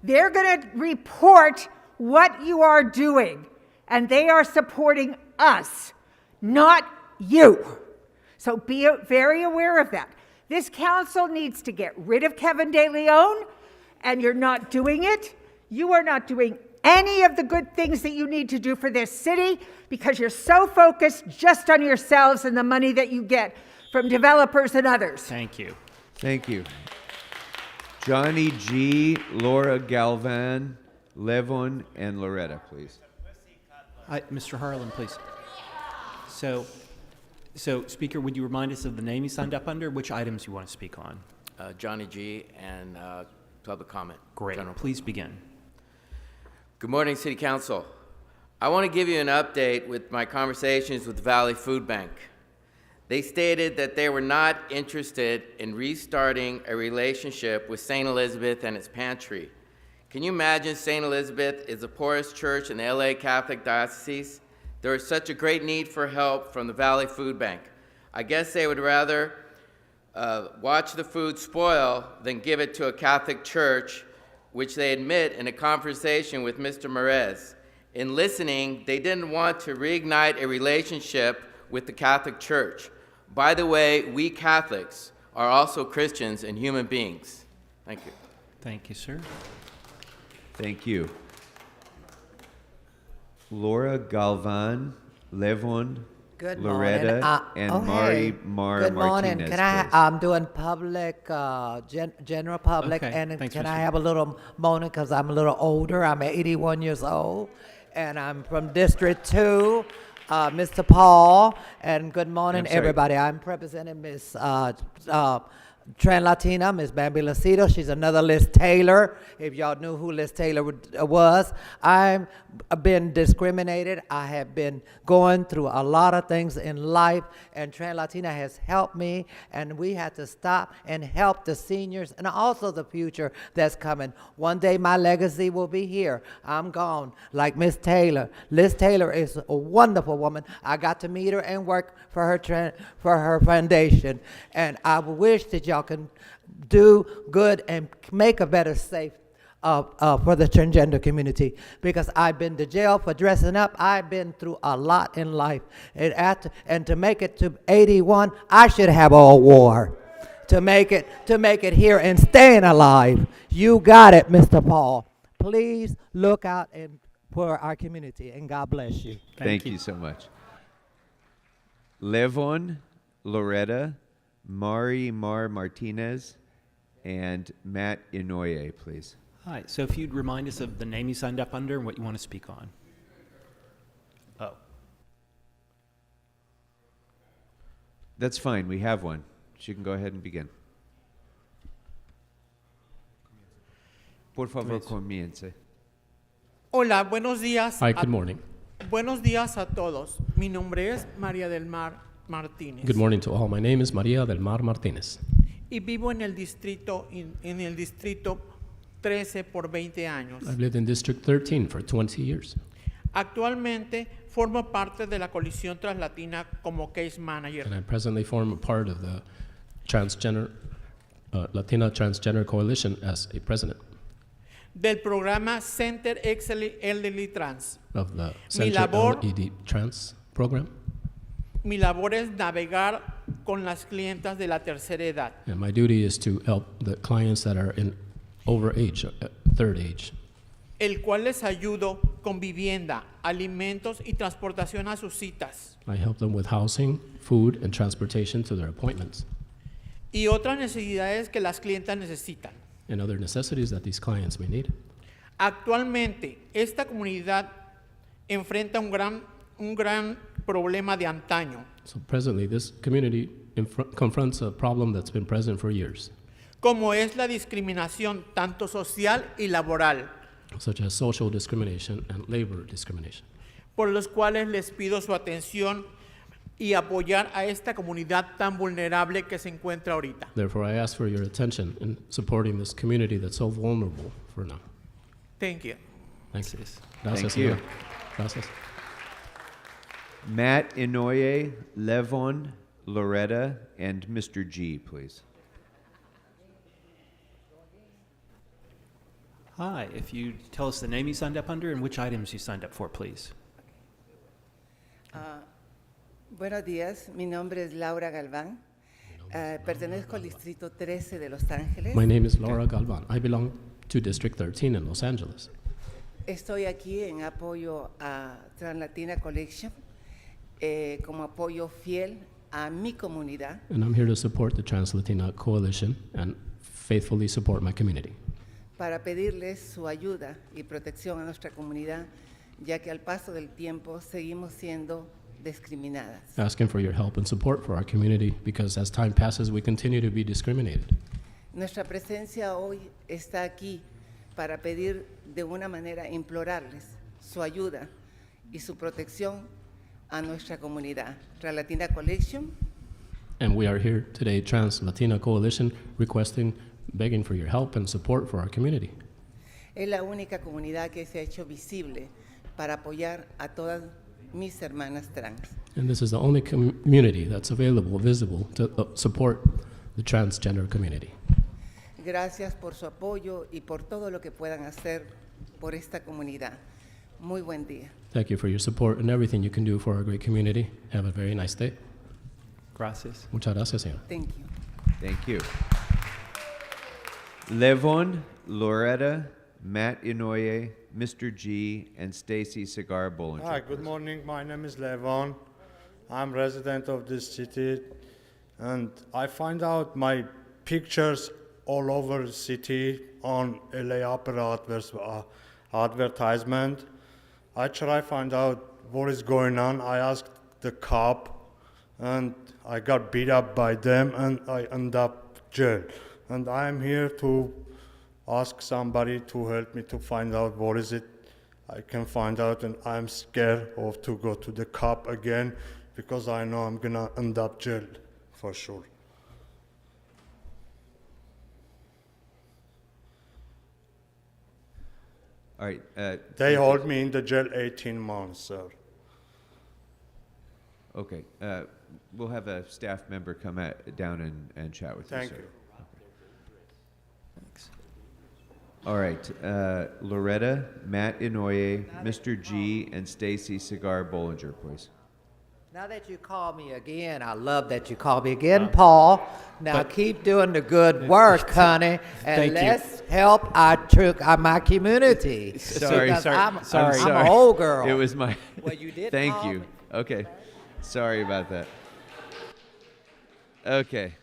They're going to report what you are doing, and they are supporting us, not you. So be very aware of that. This council needs to get rid of Kevin De Leon, and you're not doing it. You are not doing any of the good things that you need to do for this city because you're so focused just on yourselves and the money that you get from developers and others. Thank you. Thank you. Johnny G, Laura Galvan, Levon, and Loretta, please. Mr. Harlan, please. So, Speaker, would you remind us of the name you signed up under? Which items you want to speak on? Johnny G and public comment. Great. General. Please begin. Good morning, City Council. I want to give you an update with my conversations with the Valley Food Bank. They stated that they were not interested in restarting a relationship with St. Elizabeth and its pantry. Can you imagine St. Elizabeth is the poorest church in the LA Catholic Diocese? There is such a great need for help from the Valley Food Bank. I guess they would rather watch the food spoil than give it to a Catholic church, which they admit in a conversation with Mr. Merez. In listening, they didn't want to reignite a relationship with the Catholic Church. By the way, we Catholics are also Christians and human beings. Thank you. Thank you, sir. Thank you. Laura Galvan, Levon, Good Loretta, morning. and Mari Mar Good morning. Martinez. Can I? please. I'm doing public, general public, Okay, and thanks, can Mr. I have a little moment because I'm a little older. I'm 81 years old, and I'm from District 2. Mr. Paul, and good morning, I'm sorry. everybody. I'm representing Miss Trans Latina, Miss Bambi Lacido. She's another Liz Taylor. If y'all knew who Liz Taylor was, I've been discriminated. I have been going through a lot of things in life, and Trans Latina has helped me, and we had to stop and help the seniors and also the future that's coming. One day my legacy will be here. I'm gone, like Miss Taylor. Liz Taylor is a wonderful woman. I got to meet her and work for her foundation, and I wish that y'all can do good and make a better safe for the transgender community, because I've been to jail for dressing up. I've been through a lot in life, and to make it to 81, I should have an award to make it here and staying alive. You got it, Mr. Paul. Please look out for our community, and God bless you. Thank you so much. Levon, Loretta, Mari Mar Martinez, and Matt Inoue, please. Hi. So if you'd remind us of the name you signed up under and what you want to speak on. Oh. That's fine. We have one. She can go ahead and begin. Por favor, comience. Hola, buenos días. Hi, good morning. Buenos días a todos. Mi nombre es María del Mar Martínez. Good morning to all. My name is Maria del Mar Martinez. Y vivo en el distrito 13 por 20 años. I've lived in District 13 for 20 years. Actualmente formo parte de la coalición Translatina como case manager. And I presently form a part of the Latina Transgender Coalition as a president Del programa Center Excel Elderly Trans. of the Mi Center labor- LED Trans program. Mi labor es navegar con las clientas de la tercera edad. And my duty is to help the clients that are in over age, third age, El cual les ayudo con vivienda, alimentos y transportación a sus citas. I help them with housing, food, and transportation to their appointments Y otras necesidades que las clientas necesitan. and other necessities that these clients may need. Actualmente, esta comunidad enfrenta un gran problema de antaño, So presently, this community confronts a problem that's been present for years, como es la discriminación tanto social y laboral, such as social discrimination and labor discrimination. por los cuales les pido su atención y apoyar a esta comunidad tan vulnerable que se encuentra ahorita. Therefore, I ask for your attention in supporting this community that's so vulnerable for now. Thank you. Thanks. Thank Gracias, you. señor. Gracias. Matt Inouye, Levon, Loretta, and Mr. G, please. Hi, if you tell us the name you signed up under and which items you signed up for, please. Buenos días, mi nombre es Laura Galván. Pertenezco al Distrito 13 de Los Ángeles. My name is Laura Galvan. I belong to District 13 in Los Angeles. Estoy aquí en apoyo a Translatina Collection, como apoyo fiel a mi comunidad. And I'm here to support the Trans-Latina Coalition and faithfully support my community. Para pedirles su ayuda y protección a nuestra comunidad, ya que al paso del tiempo seguimos siendo discriminadas. Asking for your help and support for our community because as time passes, we continue to be discriminated. Nuestra presencia hoy está aquí para pedir de una manera, implorarles su ayuda y su protección a nuestra comunidad. Translatina Collection And we are here today, Trans-Latina Coalition, begging for your help and support for our community. es la única comunidad que se ha hecho visible para apoyar a todas mis hermanas trans. And this is the only community that's visible to support the transgender community. Gracias por su apoyo y por todo lo que puedan hacer por esta comunidad. Muy buen día. Thank you for your support and everything you can do for our great community. Have a very nice day. Gracias. Muchas gracias, señor. Thank you. Thank you. Levon, Loretta, Matt Inouye, Mr. G, and Stacy Cigar Bollinger. Hi, good morning. My name is Levon. I'm resident of this city, and I find out my pictures all over the city on LA Opera advertisement. I try find out what is going on. I asked the cop, and I got beat up by them, and I end up jail. And I am here to ask somebody to help me to find out what is it I can find out, and I'm scared of to go to the cop again because I know I'm gonna end up jailed for sure. All right. They hold me in the jail 18 months, sir. Okay. We'll have a staff member come down and chat with Thank you, sir. you. All right. Loretta, Matt Inouye, Mr. G, and Stacy Cigar Bollinger, please. Now that you call me again, I love that you call me again, Paul. Now keep doing the good work, honey, and Thank you. let's help my community. Sorry, Because I'm sorry. an old girl. It was my. Well, you did Thank call you. me. Okay. Sorry about that. Okay.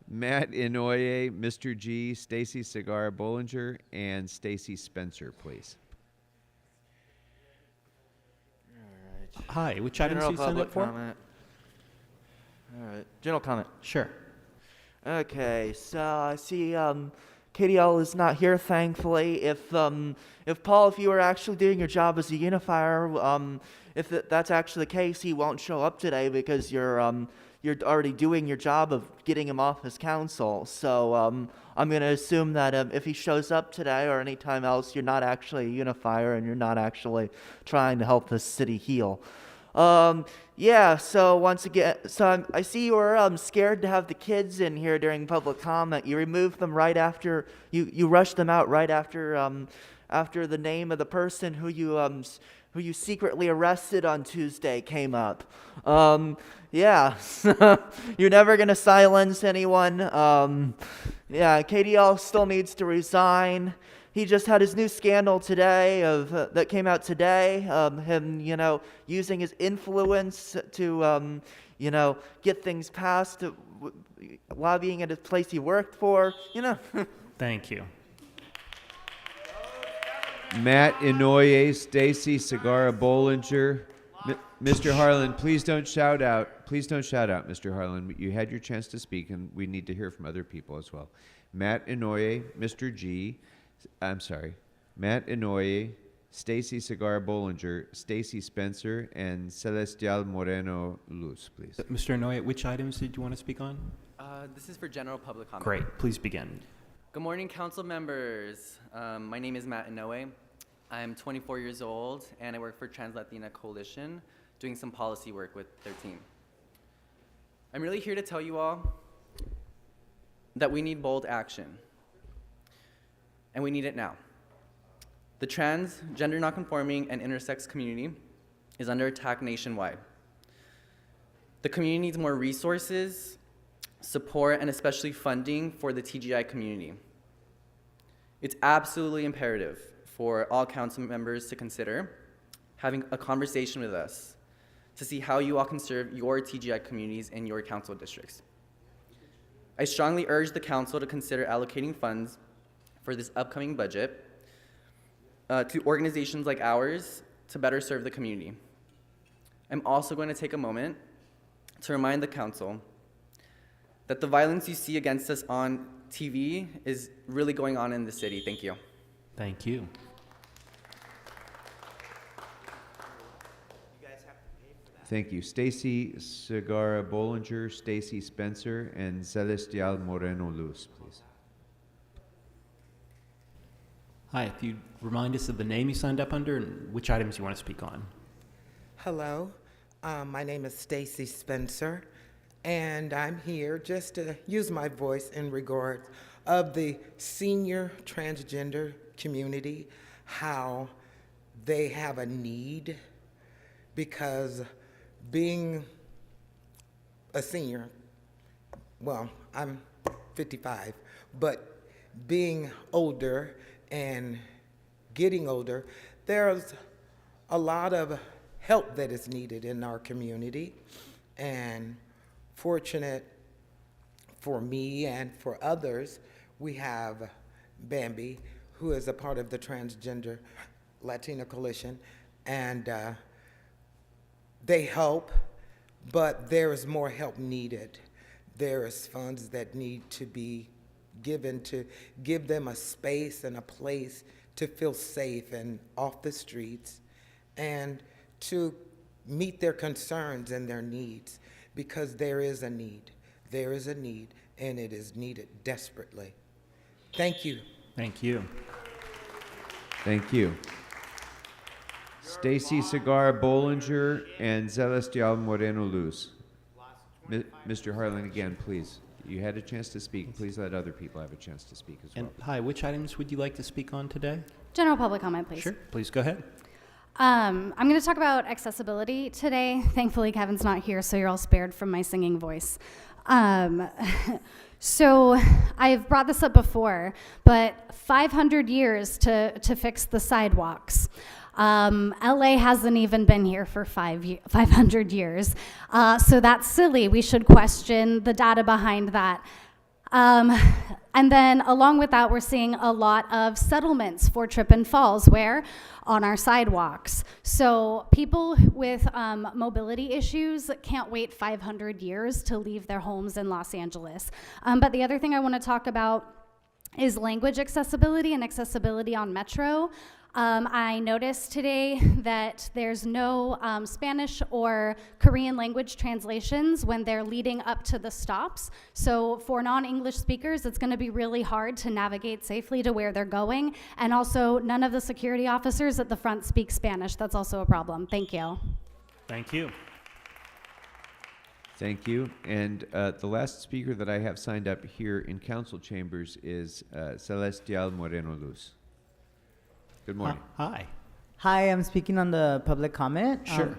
Matt Inouye, Mr. G, Stacy Cigar Bollinger, and Stacy Spencer, please. Hi, which items General you signed public up for? comment. All right, general comment. Sure. Okay, so I see KDL is not here, thankfully. If Paul, if you were actually doing your job as a unifier, if that's actually the case, he won't show up today because you're already doing your job of getting him off his council. So I'm going to assume that if he shows up today or any time else, you're not actually a unifier and you're not actually trying to help the city heal. Yeah, so once again, I see you were scared to have the kids in here during public comment. You removed them right after, you rushed them out right after after the name of the person who you secretly arrested on Tuesday came up. Yeah, you're never going to silence anyone. Yeah, KDL still needs to resign. He just had his new scandal today that came out today. Him, using his influence to, get things passed, lobbying at a place he worked for. Thank you. Matt Inouye, Stacy Segarra Bollinger. Mr. Harlan, please don't shout out. Please don't shout out, Mr. Harlan. You had your chance to speak, and we need to hear from other people as well. Matt Inouye, Mr. G. I'm sorry. Matt Inouye, Stacy Segarra Bollinger, Stacy Spencer, and Celestial Moreno Luz, please. Mr. Inouye, which items did you want to speak on? This is for general public comment. Great. Please begin. Good morning, council members. My name is Matt Inouye. I'm 24 years old, and I work for Trans Latina Coalition, doing some policy work with their team. I'm really here to tell you all that we need bold action, and we need it now. The trans, gender nonconforming, and intersex community is under attack nationwide. The community needs more resources, support, and especially funding for the TGI community. It's absolutely imperative for all council members to consider having a conversation with us to see how you all can serve your TGI communities in your council districts. I strongly urge the council to consider allocating funds for this upcoming budget to organizations like ours to better serve the community. I'm also going to take a moment to remind the council that the violence you see against us on TV is really going on in the city. Thank you. Thank you. Thank you. Stacy Segarra Bollinger, Stacy Spencer, and Celestial Moreno Luz, please. Hi, if you'd remind us of the name you signed up under and which items you want to speak on. Hello, my name is Stacy Spencer, and I'm here just to use my voice in regards of the senior transgender community, how they have a need, because being a senior, well, I'm 55, but being older and getting older, there's a lot of help that is needed in our community. And fortunate for me and for others, we have Bambi, who is a part of the Transgender Latina Coalition, and they help, but there is more help needed. There is funds that need to be given to give them a space and a place to feel safe and off the streets, and to meet their concerns and their needs, because there is a need. There is a need, and it is needed desperately. Thank you. Thank you. Thank you. Stacy Segarra Bollinger and Celestial Moreno Luz. Mr. Harlan, again, please. You had a chance to speak. Please let other people have a chance to speak as well. And hi, which items would you like to speak on today? General public comment, please. Sure, please go ahead. I'm going to talk about accessibility today. Thankfully, Kevin's not here, so you're all spared from my singing voice. So I've brought this up before, but 500 years to fix the sidewalks. LA hasn't even been here for 500 years. So that's silly. We should question the data behind that. And then along with that, we're seeing a lot of settlements for trip and falls where on our sidewalks. So people with mobility issues can't wait 500 years to leave their homes in Los Angeles. But the other thing I want to talk about is language accessibility and accessibility on Metro. I noticed today that there's no Spanish or Korean language translations when they're leading up to the stops. So for non-English speakers, it's gonna be really hard to navigate safely to where they're going. And also, none of the security officers at the front speak Spanish. That's also a problem. Thank you. Thank you. Thank you. And the last speaker that I have signed up here in council chambers is Celestial Moreno Luz. Good morning. Hi. Hi, I'm speaking on the public comment. Sure.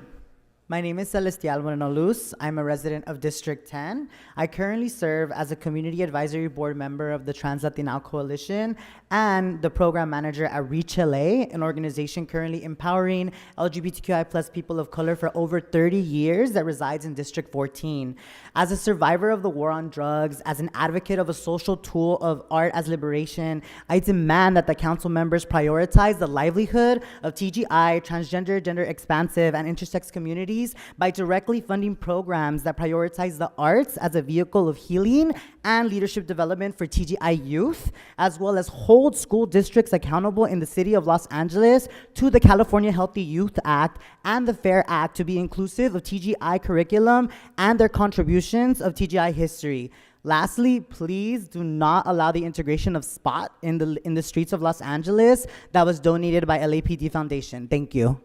My name is Celestial Moreno Luz. I'm a resident of District 10. I currently serve as a community advisory board member of the Trans Latinao Coalition and the program manager at Reach LA, an organization currently empowering LGBTQI plus people of color for over 30 years that resides in District 14. As a survivor of the war on drugs, as an advocate of a social tool of art as liberation, I demand that the council members prioritize the livelihood of TGI, transgender, gender expansive, and intersex communities by directly funding programs that prioritize the arts as a vehicle of healing and leadership development for TGI youth, as well as hold school districts accountable in the city of Los Angeles to the California Healthy Youth Act and the FAIR Act to be inclusive of TGI curriculum and their contributions of TGI history. Lastly, please do not allow the integration of SPOT in the streets of Los Angeles that was donated by LAPD Foundation. Thank you.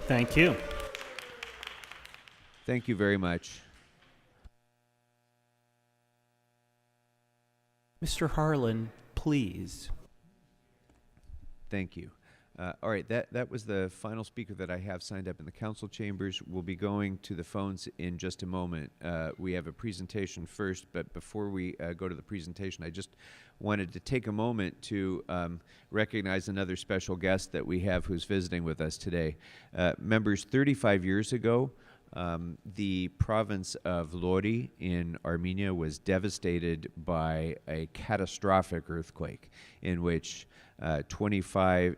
Thank you. Thank you very much. Mr. Harlan, please. Thank you. All right, that was the final speaker that I have signed up in the council chambers. We'll be going to the phones in just a moment. We have a presentation first, but before we go to the presentation, I just wanted to take a moment to recognize another special guest that we have who's visiting with us today. Members, 35 years ago, the province of Lori in Armenia was devastated by a catastrophic earthquake in which 25,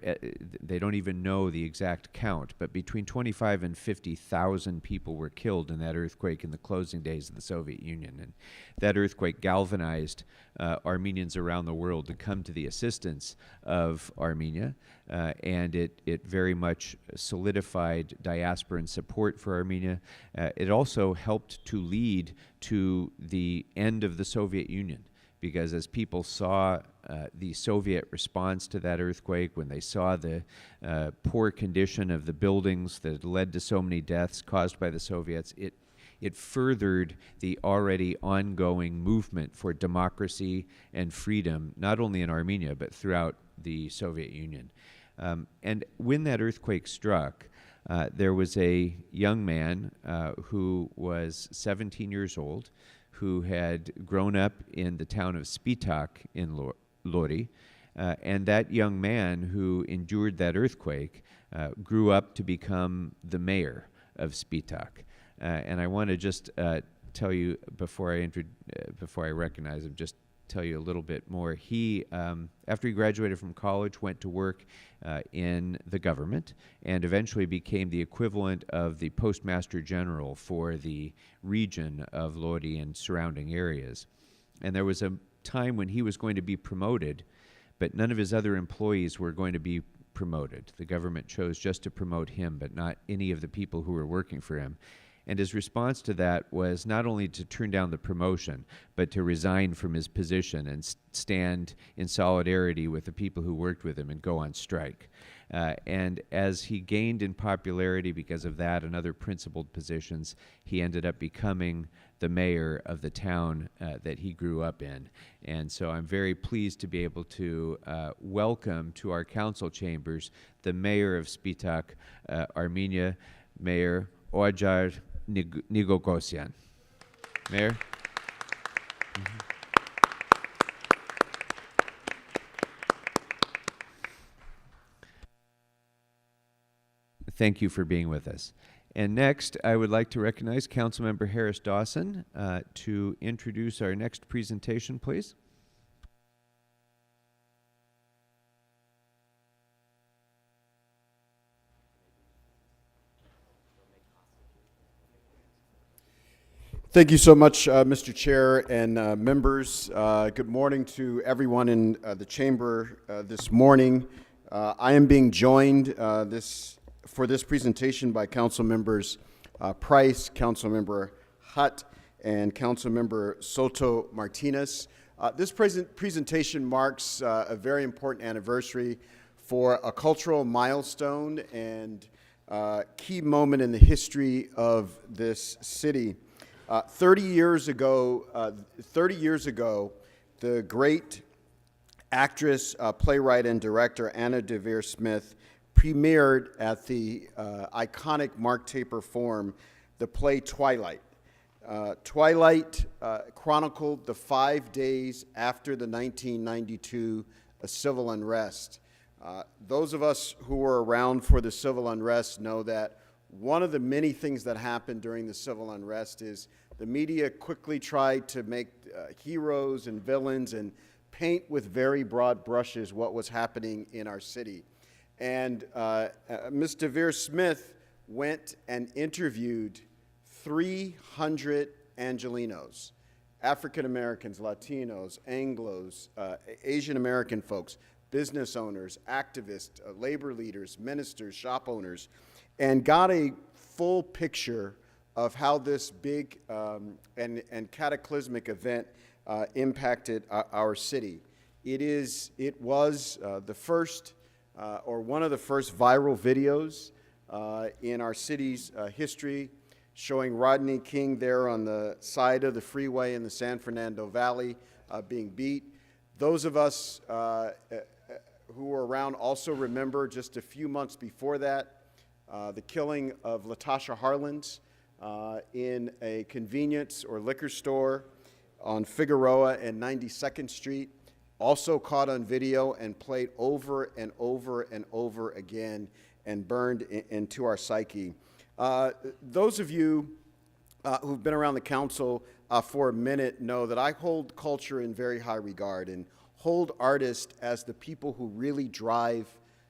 they don't even know the exact count, but between 25 and 50,000 people were killed in that earthquake in the closing days of the Soviet Union. And that earthquake galvanized Armenians around the world to come to the assistance of Armenia, and it very much solidified diasporan support for Armenia. It also helped to lead to the end of the Soviet Union, because as people saw the Soviet response to that earthquake, when they saw the poor condition of the buildings that had led to so many deaths caused by the Soviets, it furthered the already ongoing movement for democracy and freedom, not only in Armenia, but throughout the Soviet Union. And when that earthquake struck, there was a young man who was 17 years old, who had grown up in the town of Spitak in Lori, and that young man who endured that earthquake grew up to become the mayor of Spitak. And I want to just tell you, before I recognize him, just tell you a little bit more. He, after he graduated from college, went to work in the government and eventually became the equivalent of the Postmaster General for the region of Lodi and surrounding areas. And there was a time when he was going to be promoted, but none of his other employees were going to be promoted. The government chose just to promote him, but not any of the people who were working for him. And his response to that was not only to turn down the promotion, but to resign from his position and stand in solidarity with the people who worked with him and go on strike. And as he gained in popularity because of that and other principled positions, he ended up becoming the mayor of the town that he grew up in. And so I'm very pleased to be able to welcome to our council chambers the mayor of Spitak, Armenia, Mayor Ojar Nigogosyan. Mayor? Thank you for being with us. And next, I would like to recognize Councilmember Harris Dawson to introduce our next presentation, please. Thank you so much, Mr. Chair and members. Good morning to everyone in the chamber this morning. I am being joined for this presentation by Council Members Price, Council Member Hutt, and Council Member Soto Martinez. This presentation marks a very important anniversary for a cultural milestone and key moment in the history of this city. 30 years ago, the great actress, playwright, and director Anna Deavere Smith premiered at the iconic Mark Taper Forum the play Twilight. Twilight chronicled the 5 days after the 1992 civil unrest. Those of us who were around for the civil unrest know that one of the many things that happened during the civil unrest is the media quickly tried to make heroes and villains and paint with very broad brushes what was happening in our city. And Ms. Deavere Smith went and interviewed 300 Angelenos, African Americans, Latinos, Anglos, Asian American folks, business owners, activists, labor leaders, ministers, shop owners, and got a full picture of how this big and cataclysmic event impacted our city. It was the first or one of the first viral videos in our city's history, showing Rodney King there on the side of the freeway in the San Fernando Valley being beat. Those of us who were around also remember just a few months before that, the killing of Latasha Harlins in a convenience or liquor store on Figueroa and 92nd Street, also caught on video and played over and over and over again and burned into our psyche. Those of you who've been around the council for a minute know that I hold culture in very high regard and hold artists as the people who really drive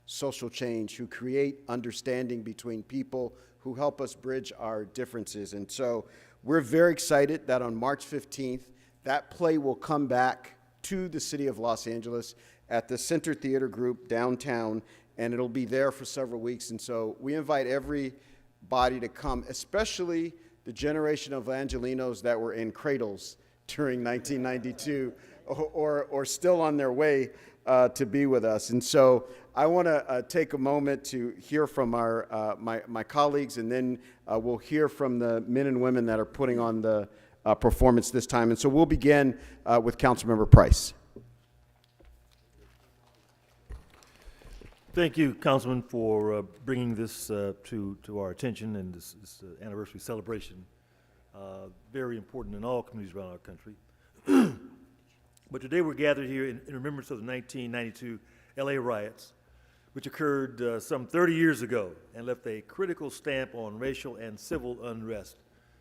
social change, who create understanding between people, who help us bridge our differences. And so we're very excited that on March 15th, that play will come back to the city of Los Angeles at the Center Theater Group downtown, and it'll be there for several weeks. And so we invite everybody to come, especially the generation of Angelenos that were in cradles during 1992 or still on their way to be with us. And so I want to take a moment to hear from our my colleagues, and then we'll hear from the men and women that are putting on the performance this time. And so we'll begin with Councilmember Price. Thank you, Councilman, for bringing this to our attention and this anniversary celebration. Very important in all communities around our country. But today we're gathered here in remembrance of the 1992 LA riots, which occurred some 30 years ago and left a critical stamp on racial and civil unrest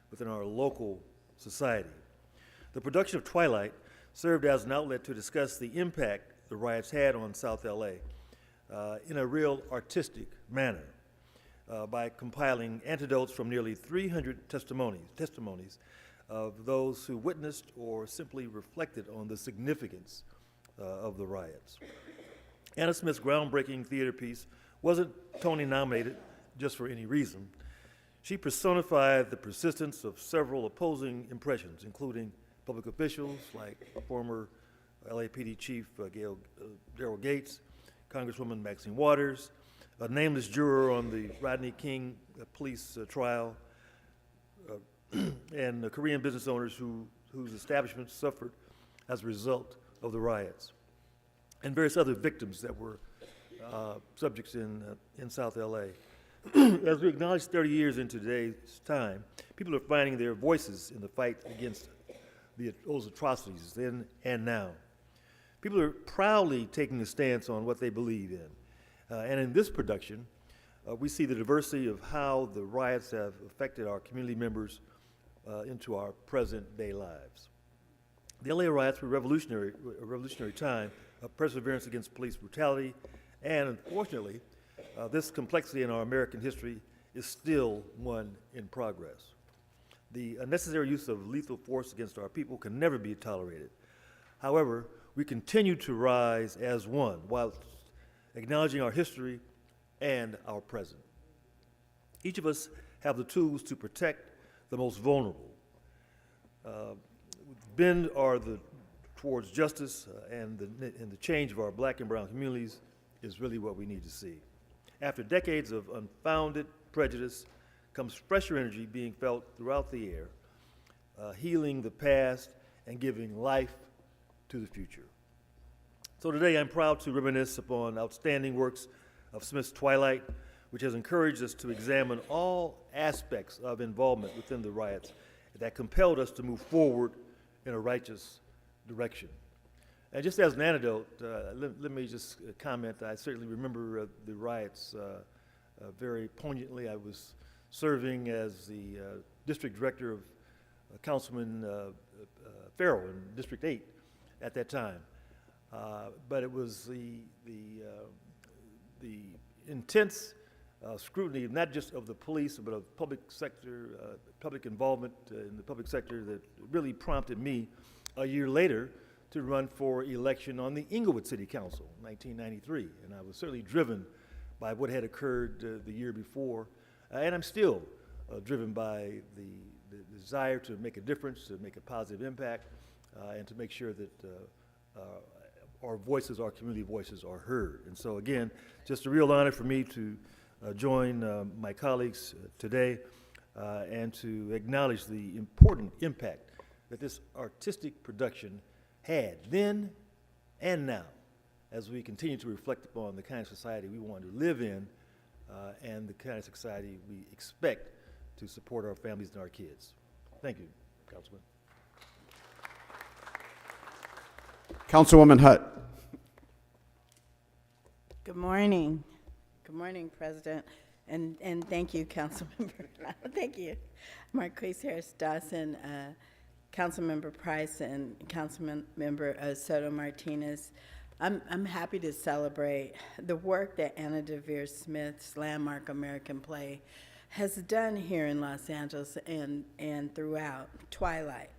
within our local society. The production of Twilight served as an outlet to discuss the impact the riots had on South LA in a real artistic manner by compiling anecdotes from nearly 300 testimonies of those who witnessed or simply reflected on the significance of the riots. Anna Smith's groundbreaking theater piece wasn't Tony nominated just for any reason. She personified the persistence of several opposing impressions, including public officials like former LAPD Chief Daryl Gates, Congresswoman Maxine Waters, a nameless juror on the Rodney King police trial, and Korean business owners whose establishments suffered as a result of the riots, and various other victims that were subjects in South LA. As we acknowledge 30 years into today's time, people are finding their voices in the fight against those atrocities then and now. People are proudly taking a stance on what they believe in. And in this production, we see the diversity of how the riots have affected our community members into our present-day lives. The LA riots were a revolutionary time of perseverance against police brutality, and unfortunately, this complexity in our American history is still one in progress. The unnecessary use of lethal force against our people can never be tolerated. However, we continue to rise as one while acknowledging our history and our present. Each of us have the tools to protect the most vulnerable. Bend towards justice and the change of our black and brown communities is really what we need to see. After decades of unfounded prejudice comes fresher energy being felt throughout the air, healing the past and giving life to the future. So today I'm proud to reminisce upon outstanding works of Smith's Twilight, which has encouraged us to examine all aspects of involvement within the riots that compelled us to move forward in a righteous direction. And just as an anecdote, let me just comment, I certainly remember the riots very poignantly. I was serving as the district director of Councilman Farrell in District 8 at that time. But it was the intense scrutiny, not just of the police, but of public sector, public involvement in the public sector that really prompted me a year later to run for election on the Inglewood City Council in 1993. And I was certainly driven by what had occurred the year before. And I'm still driven by the desire to make a difference, to make a positive impact, and to make sure that our voices, our community voices are heard. And so again, just a real honor for me to join my colleagues today and to acknowledge the important impact that this artistic production had then and now as we continue to reflect upon the kind of society we want to live in and the kind of society we expect to support our families and our kids. Thank you, Councilman. Councilwoman Hutt. Good morning. Good morning, President. And thank you, Councilmember. Thank you. Marquise Harris Dawson, Councilmember Price, and Councilmember Soto Martinez. I'm happy to celebrate the work that Anna Deavere Smith's landmark American play has done here in Los Angeles and throughout Twilight.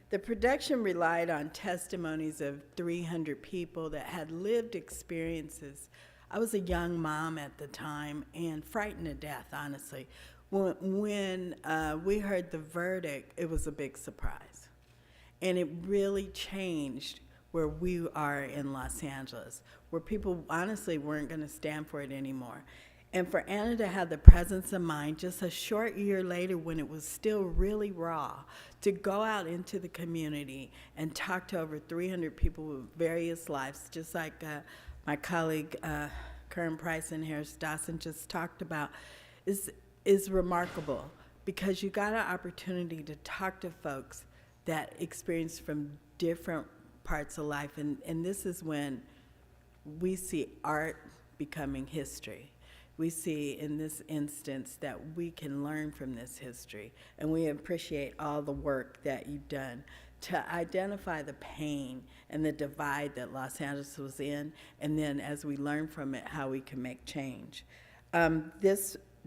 The production relied on testimonies of 300 people that had lived experiences. I was a young mom at the time and frightened to death, honestly. When we heard the verdict, it was a big surprise. And it really changed where we are in Los Angeles, where people honestly weren't going to stand for it anymore. And for Anna to have the presence of mind just a short year later when it was still really raw, to go out into the community and talk to over 300 people with various lives, just like my colleague Kern Price and Harris Dawson just talked about, is remarkable, because you got an opportunity to talk to folks that experience from different parts of life. And this is when we see art becoming history. We see in this instance that we can learn from this history, and we appreciate all the work that you've done to identify the pain and the divide that Los Angeles was in, and then as we learn from it, how we can make change.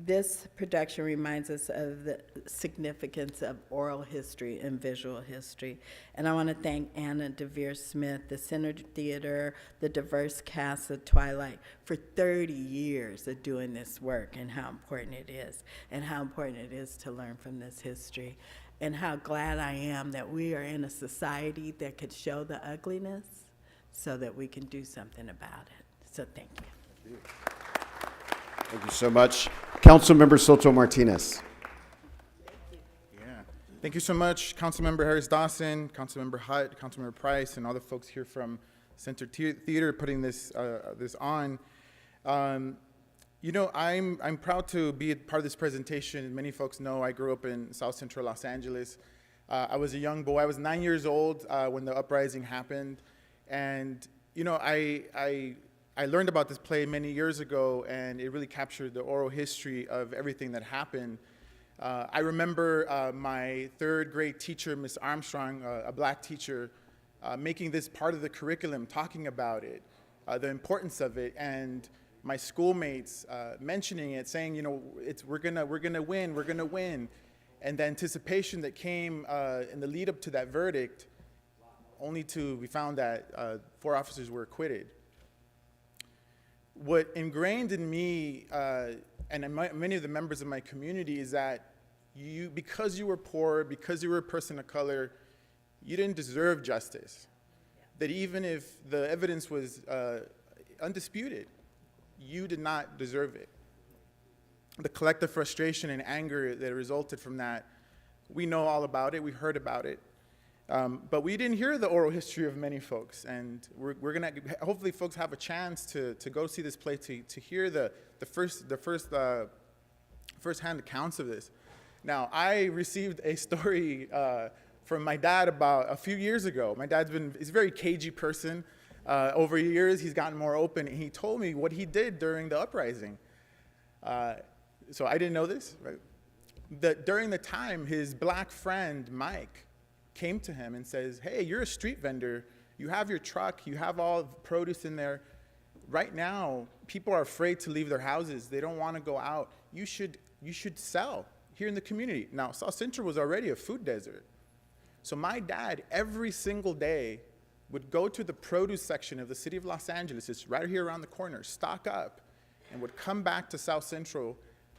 This production reminds us of the significance of oral history and visual history. And I want to thank Anna Deavere Smith, the Center Theater, the diverse cast of Twilight for 30 years of doing this work, and how important it is, and how important it is to learn from this history. And how glad I am that we are in a society that could show the ugliness so that we can do something about it. So thank you. Thank you. Thank you so much. Councilmember Soto Martinez. Yeah. Thank you so much, Councilmember Harris Dawson, Councilmember Hutt, Councilmember Price, and all the folks here from Center Theater putting this on. You know, I'm proud to be a part of this presentation. Many folks know I grew up in South Central Los Angeles. I was a young boy. I was 9 years old when the uprising happened. And, you know, I learned about this play many years ago, and it really captured the oral history of everything that happened. I remember my third grade teacher, Miss Armstrong, a black teacher, making this part of the curriculum, talking about it, the importance of it, and my schoolmates mentioning it, saying, you know, we're gonna win. and the anticipation that came in the lead up to that verdict, only to be found that 4 officers were acquitted. What ingrained in me and in many of the members of my community is that because you were poor, because you were a person of color, you didn't deserve justice. That even if the evidence was undisputed, you did not deserve it. The collective frustration and anger that resulted from that, we know all about it, we heard about it. But we didn't hear the oral history of many folks, and we're gonna, hopefully folks have a chance to go see this play, to hear the first-hand accounts of this. Now, I received a story from my dad about a few years ago. My he's a very cagey person. Over years, he's gotten more open, and he told me what he did during the uprising. So I didn't know this, right? That during the time, his black friend, Mike, came to him and says, hey, you're a street vendor. You have your truck. You have all the produce in there. Right now, people are afraid to leave their houses. They don't want to go out. You should sell here in the community. Now, South Central was already a food desert. So my dad, every single day, would go to the produce section of the city of Los Angeles, it's right here around the corner, stock up, and would come back to South Central,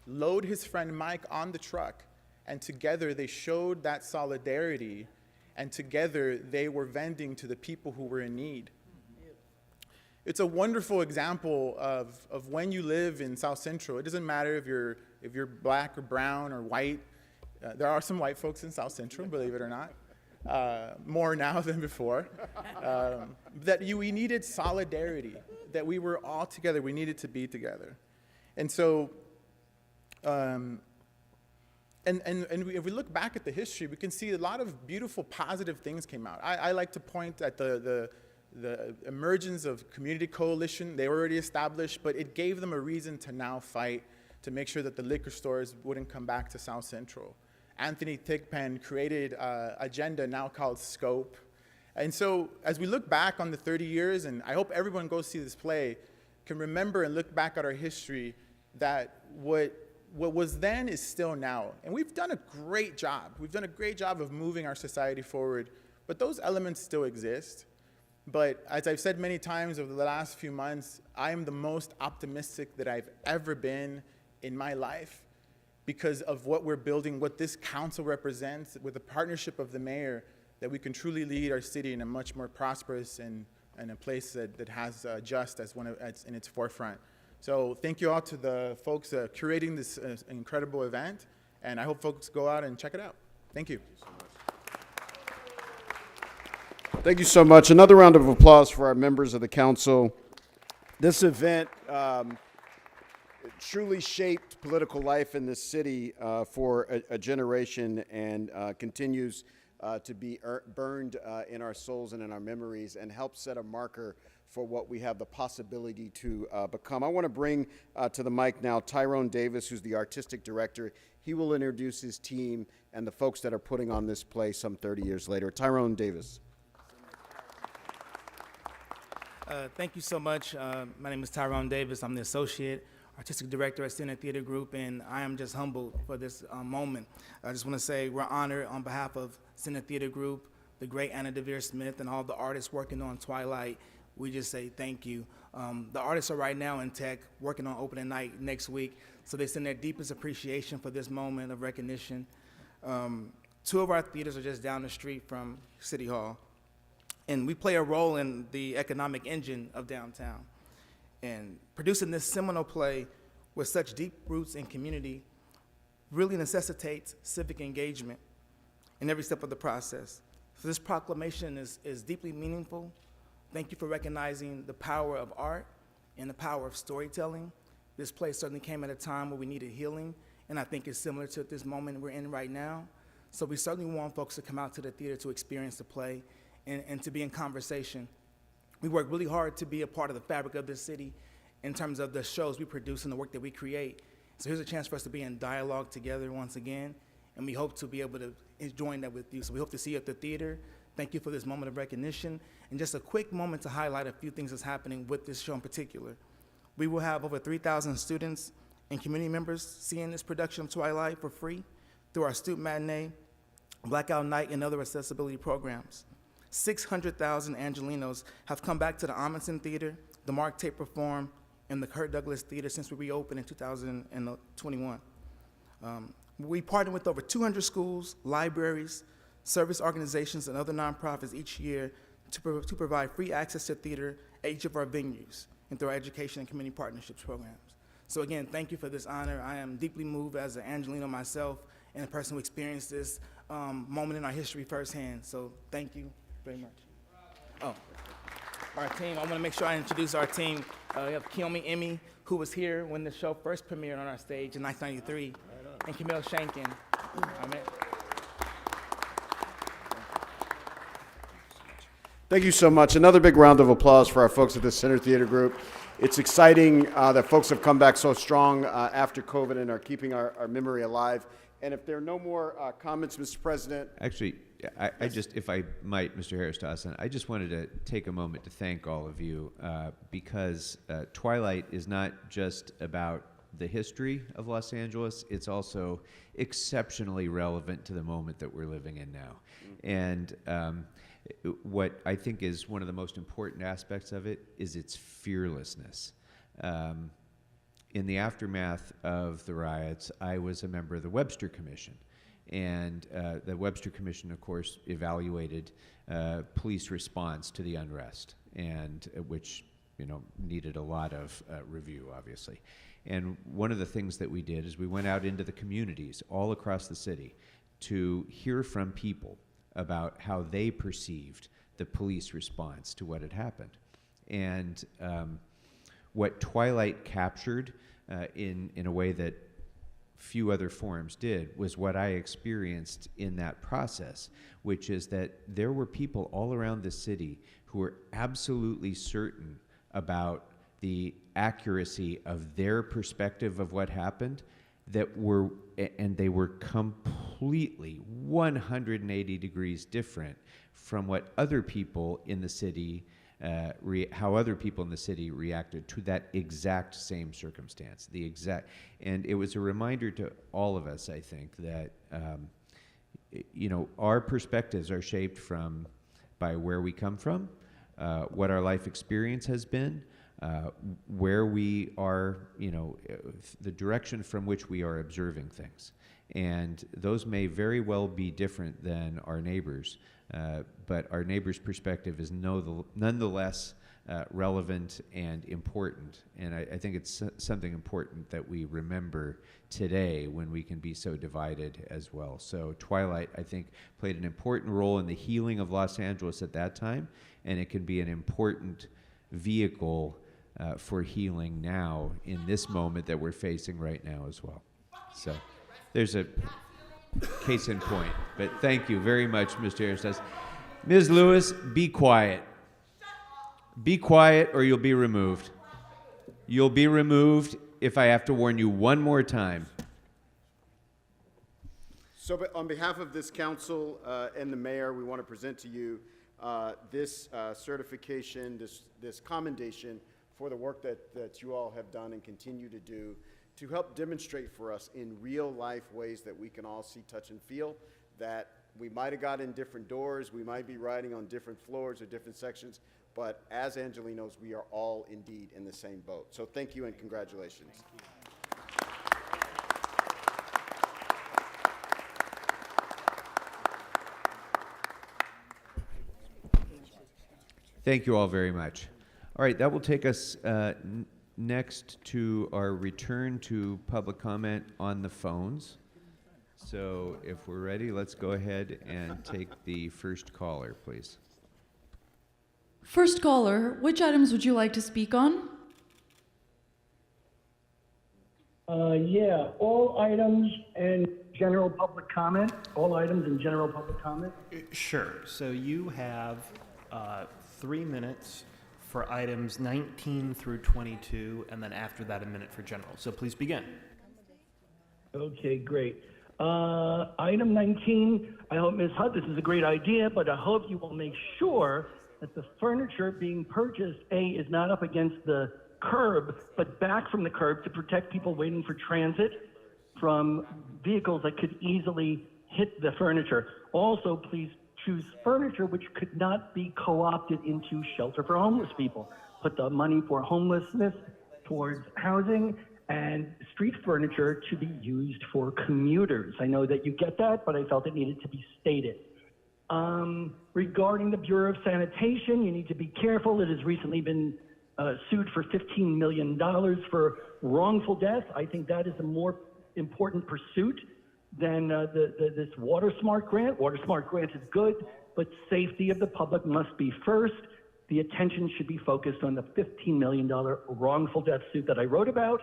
load his friend Mike on the truck, and together they showed that solidarity, and together they were vending to the people who were in need. It's a wonderful example of when you live in South Central. It doesn't matter if you're black or brown or white. There are some white folks in South Central, believe it or not. More now than before. We needed solidarity, that we were all together, we needed to be together. And so, if we look back at the history, we can see a lot of beautiful, positive things came out. I like to point at the emergence of community coalition. They were already established, but it gave them a reason to now fight to make sure that the liquor stores wouldn't come back to South Central. Anthony Thigpen created an agenda now called SCOPE. And so as we look back on the 30 years, and I hope everyone goes see this play, can remember and look back at our history, that what was then is still now. And we've done a great job. We've done a great job of moving our society forward, but those elements still exist. But as I've said many times over the last few months, I am the most optimistic that I've ever been in my life, because of what we're building, what this council represents, with the partnership of the mayor, that we can truly lead our city in a much more prosperous and a place that has just as in its forefront. So thank you all to the folks curating this incredible event, and I hope folks go out and check it out. Thank you. Thank you so much. Another round of applause for our members of the council. This event truly shaped political life in this city for a generation, and continues to be burned in our souls and in our memories, and help set a marker for what we have the possibility to become. I want to bring to the mic now Tyrone Davis, who's the artistic director. He will introduce his team and the folks that are putting on this play some 30 years later. Tyrone Davis. Thank you so much. My name is Tyrone Davis. I'm the associate artistic director at Center Theater Group, and I am just humbled for this moment. I just want to say we're honored on behalf of Center Theater Group, the great Anna Devere Smith, and all the artists working on Twilight. We just say thank you. The artists are right now in tech working on opening night next week, so they send their deepest appreciation for this moment of recognition. 2 of our theaters are just down the street from City Hall, and we play a role in the economic engine of downtown. And producing this seminal play with such deep roots in community really necessitates civic engagement in every step of the process. So this proclamation is deeply meaningful. Thank you for recognizing the power of art and the power of storytelling. This play certainly came at a time where we needed healing, and I think it's similar to this moment we're in right now. So we certainly want folks to come out to the theater to experience the play and to be in conversation. We work really hard to be a part of the fabric of this city in terms of the shows we produce and the work that we create. So here's a chance for us to be in dialogue together once again, and we hope to be able to join that with you. So we hope to see you at the theater. Thank you for this moment of recognition. And just a quick moment to highlight a few things that's happening with this show in particular. We will have over 3,000 students and community members seeing this production of Twilight for free. through our student matinee, Blackout Night, and other accessibility programs. 600,000 Angelinos have come back to the Amundsen Theater, the Mark Taper Forum, and the Kirk Douglas Theater since we reopened in 2021. We partner with over 200 schools, libraries, service organizations, and other nonprofits each year to provide free access to theater at each of our venues and through our education and community partnerships programs. So again, thank you for this honor. I am deeply moved as an Angelino myself and a person who experienced this moment in our history firsthand. So thank you very much. Oh, our team, I want to make sure I introduce our team. We have Kiyomi Emmy, who was here when the show first premiered on our stage in 1993, and Camille Shankin. Amen. Thank you so much. Another big round of applause for our folks at the Center Theater Group. It's exciting that folks have come back so strong after COVID and are keeping our memory alive. And if there are no more comments, Mr. President. Actually, I just, if I might, Mr. Harris-Dawson, I just wanted to take a moment to thank all of you because Twilight is not just about the history of Los Angeles, it's also exceptionally relevant to the moment that we're living in now. And what I think is one of the most important aspects of it is its fearlessness. In the aftermath of the riots, I was a member of the Webster Commission. And the Webster Commission, of course, evaluated police response to the unrest, and which needed a lot of review, obviously. And one of the things that we did is we went out into the communities all across the city to hear from people about how they perceived the police response to what had happened. And what Twilight captured in a way that few other forums did was what I experienced in that process, which is that there were people all around the city who were absolutely certain about the accuracy of their perspective of what happened, and they were completely 180 degrees different from what other people in the city how other people in the city reacted to that exact same circumstance. And it was a reminder to all of us, I think, that our perspectives are shaped by where we come from, what our life experience has been, where we are, the direction from which we are observing things. And those may very well be different than our neighbors, but our neighbor's perspective is nonetheless relevant and important. And I think it's something important that we remember today when we can be so divided as well. So Twilight, I think, played an important role in the healing of Los Angeles at that time, and it can be an important vehicle for healing now in this moment that we're facing right now as well. So there's a case in point. But thank you very much, Mr. Harris. Ms. Lewis, be quiet. Be quiet or you'll be removed. You'll be removed if I have to warn you one more time. So on behalf of this council and the mayor, we want to present to you this certification, this commendation for the work that you all have done and continue to do to help demonstrate for us in real life ways that we can all see, touch, and feel, that we might have got in different doors, we might be riding on different floors or different sections, but as Angelinos, we are all indeed in the same boat. So thank you and congratulations. Thank you all very much. All right, that will take us next to our return to public comment on the phones. So if we're ready, let's go ahead and take the first caller, please. First caller, which items would you like to speak on? Yeah, all items and general public comment. All items and general public comment. Sure. So you have 3 minutes for items 19 through 22, and then after that, a minute for general. So please begin. Okay, great. Item 19, I hope, Ms. Hutt, this is a great idea, but I hope you will make sure that the furniture being purchased, is not up against the curb, but back from the curb to protect people waiting for transit from vehicles that could easily hit the furniture. Also, please choose furniture which could not be co-opted into shelter for homeless people. Put the money for homelessness towards housing, and street furniture to be used for commuters. I know that you get that, but I felt it needed to be stated. Regarding the Bureau of Sanitation, you need to be careful. It has recently been sued for $15 million for wrongful death. I think that is a more important pursuit than this WaterSmart grant. WaterSmart grant is good, but safety of the public must be first. The attention should be focused on the $15 million wrongful death suit that I wrote about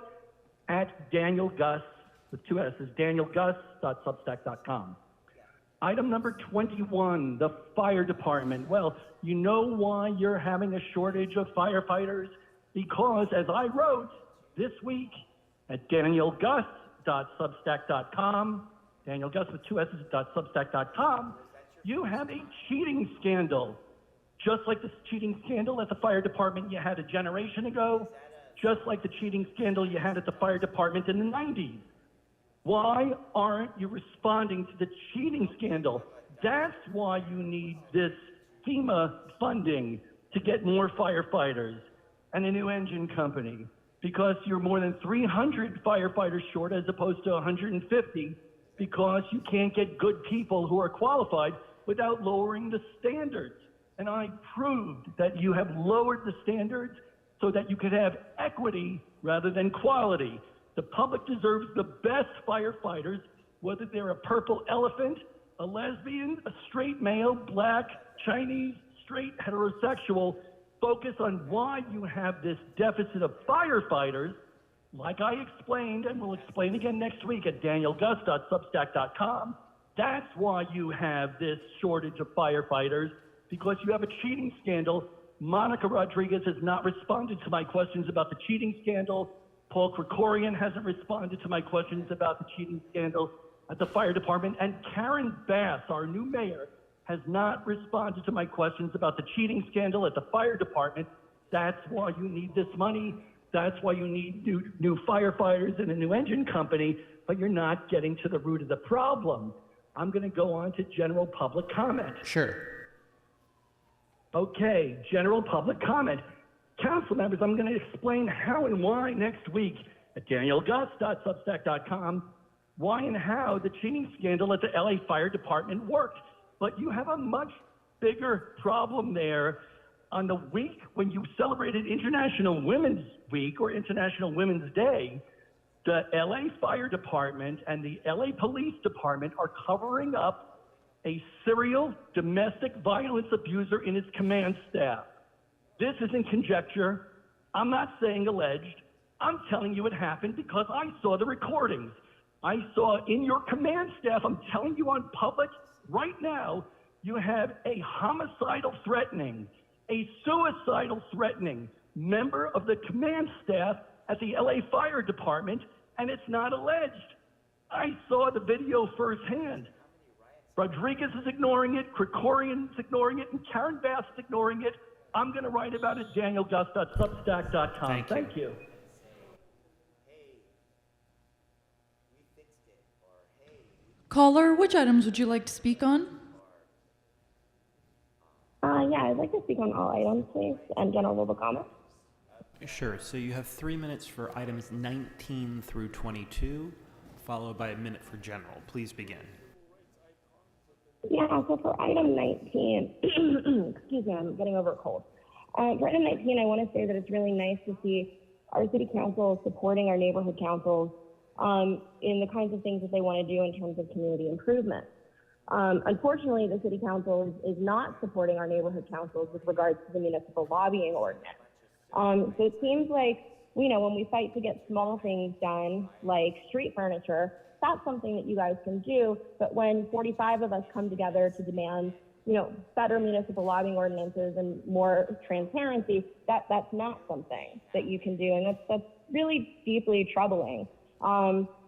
at Daniel Gus, with 2 S's, danielgus.substack.com. Item number 21, the fire department. Well, you know why you're having a shortage of firefighters? Because, as I wrote this week at danielgus.substack.com, Daniel Gus with 2 S's.substack.com, you have a cheating scandal. Just like the cheating scandal at the fire department you had a generation ago, just like the cheating scandal you had at the fire department in the 90s. Why aren't you responding to the cheating scandal? That's why you need this FEMA funding to get more firefighters and a new engine company, because you're more than 300 firefighters short as opposed to 150, because you can't get good people who are qualified without lowering the standards. And I proved that you have lowered the standards so that you could have equity rather than quality. The public deserves the best firefighters, whether they're a purple elephant, a lesbian, a straight male, black, Chinese, straight, heterosexual. Focus on why you have this deficit of firefighters, like I explained and will explain again next week at danielgus.substack.com. That's why you have this shortage of firefighters, because you have a cheating scandal. Monica Rodriguez has not responded to my questions about the cheating scandal. Paul Krikorian hasn't responded to my questions about the cheating scandal at the fire department. And Karen Bass, our new mayor, has not responded to my questions about the cheating scandal at the fire department. That's why you need this money. That's why you need new firefighters and a new engine company, but you're not getting to the root of the problem. I'm going to go on to general public comment. Sure. Okay, general public comment. Council members, I'm going to explain how and why next week at danielgus.substack.com, why and how the cheating scandal at the LA Fire Department worked. But you have a much bigger problem there. On the week when you celebrated International Women's Week or International Women's Day, the LA Fire Department and the LA Police Department are covering up a serial domestic violence abuser in its command staff. This isn't conjecture. I'm not saying alleged. I'm telling you it happened because I saw the recordings. I saw in your command staff, I'm telling you on public right now, you have a homicidal threatening, a suicidal threatening member of the command staff at the LA Fire Department, and it's not alleged. I saw the video firsthand. Rodriguez is ignoring it, Krikorian is ignoring it, and Karen Bass is ignoring it. I'm going to write about it at danielgus.substack.com. Thank you. Caller, which items would you like to speak on? Yeah, I'd like to speak on all items, please, and general public comment. Sure. So you have 3 minutes for items 19 through 22, followed by a minute for general. Please begin. Yeah, so for item 19, excuse me, I'm getting over a cold. For item 19, I want to say that it's really nice to see our city council supporting our neighborhood councils in the kinds of things that they want to do in terms of community improvement. Unfortunately, the city council is not supporting our neighborhood councils with regards to the municipal lobbying ordinance. So it seems like, you know, when we fight to get small things done, like street furniture, that's something that you guys can do, but when 45 of us come together to demand, you know, better municipal lobbying ordinances and more transparency, that's not something that you can do, and that's really deeply troubling.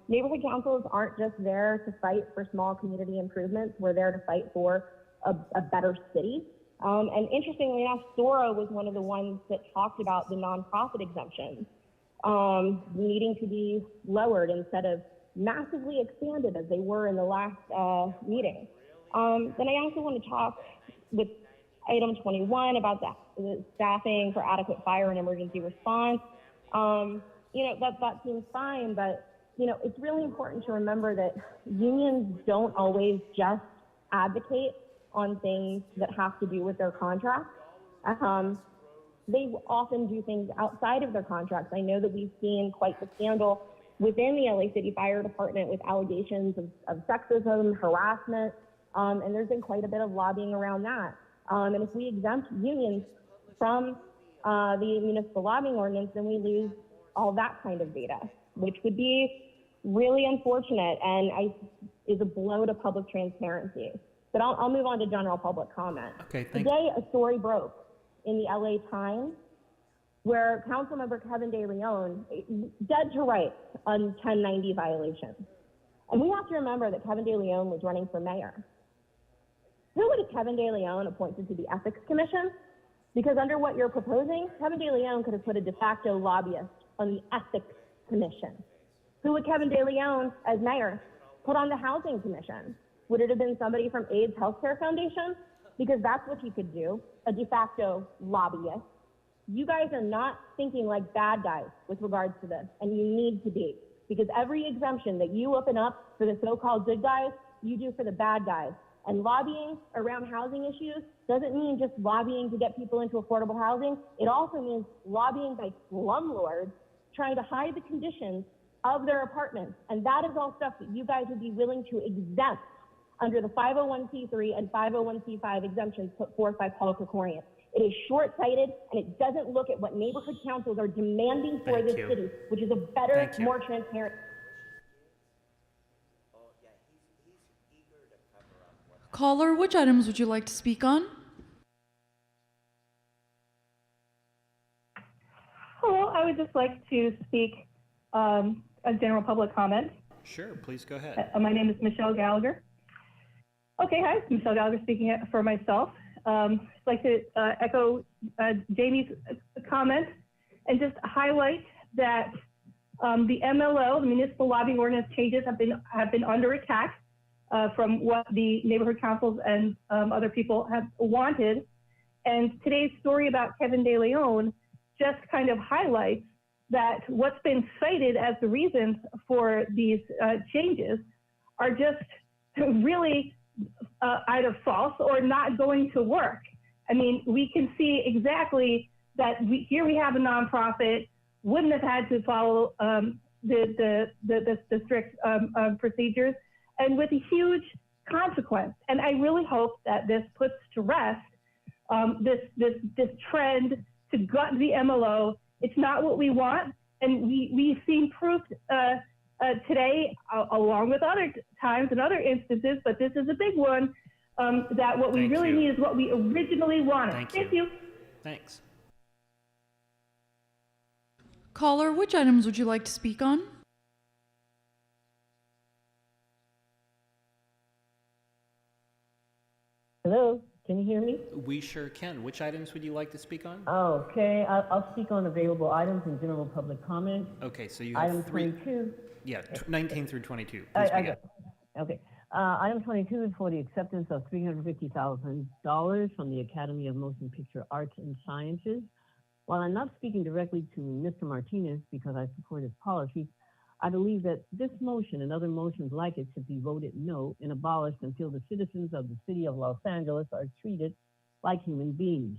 Neighborhood councils aren't just there to fight for small community improvements. We're there to fight for a better city. And interestingly enough, SORA was one of the ones that talked about the nonprofit exemptions needing to be lowered instead of massively expanded as they were in the last meeting. Then I also want to talk with item 21 about the staffing for adequate fire and emergency response. You know, that seems fine, but you know, it's really important to remember that unions don't always just advocate on things that have to do with their contracts. They often do things outside of their contracts. I know that we've seen quite the scandal within the LA City Fire Department with allegations of sexism, harassment, and there's been quite a bit of lobbying around that. And if we exempt unions from the municipal lobbying ordinance, then we lose all that kind of data, which would be really unfortunate and is a blow to public transparency. But I'll move on to general public comment. Okay, Today, a story broke in the LA Times where Councilmember Kevin De Leon, dead to rights on 1090 violations. And we have to remember that Kevin De Leon was running for mayor. Who would have Kevin De Leon appointed to the Ethics Commission? Because under what you're proposing, Kevin De Leon could have put a de facto lobbyist on the Ethics Commission. Who would Kevin De Leon, as mayor, put on the Housing Commission? Would it have been somebody from AIDS Healthcare Foundation? Because that's what he could do, a de facto lobbyist. You guys are not thinking like bad guys with regards to this, and you need to be. Because every exemption that you open up for the so-called good guys, you do for the bad guys. And lobbying around housing issues doesn't mean just lobbying to get people into affordable housing. It also means lobbying by slumlords trying to hide the conditions of their apartments. And that is all stuff that you guys would be willing to exempt under the 501c3 and 501c5 exemptions put forth by Paul Krikorian. It is short-sighted, and it doesn't look at what neighborhood councils are demanding for this city, which is a better, more transparent. Caller, which items would you like to speak on? Hello, I would just like to speak a general public comment. Sure, please go ahead. My name is Michelle Gallagher. Okay, hi, it's Michelle Gallagher speaking for myself. I'd like to echo Jamie's comment and just highlight that the MLO, the municipal lobbying ordinance changes, have been under attack from what the neighborhood councils and other people have wanted. And today's story about Kevin De Leon just kind of highlights that what's been cited as the reasons for these changes are just really either false or not going to work. I mean, we can see exactly that here we have a nonprofit, wouldn't have had to follow the strict procedures, and with a huge consequence. And I really hope that this puts to rest this trend to gut the MLO. It's not what we want, and we've seen proof today, along with other times and other instances, but this is a big one, that what we really need is what we originally wanted. Thank you. Thanks. Caller, which items would you like to speak on? Hello, can you hear me? We sure can. Which items would you like to speak on? Okay, I'll speak on available items and general public comment. Okay, so you have Item three. 22. Yeah, 19 through 22. Please I begin. Okay. Item 22 is for the acceptance of $350,000 from the Academy of Motion Picture Arts and Sciences. While I'm not speaking directly to Mr. Martinez because I support his policies, I believe that this motion and other motions like it should be voted no and abolished until the citizens of the city of Los Angeles are treated like human beings.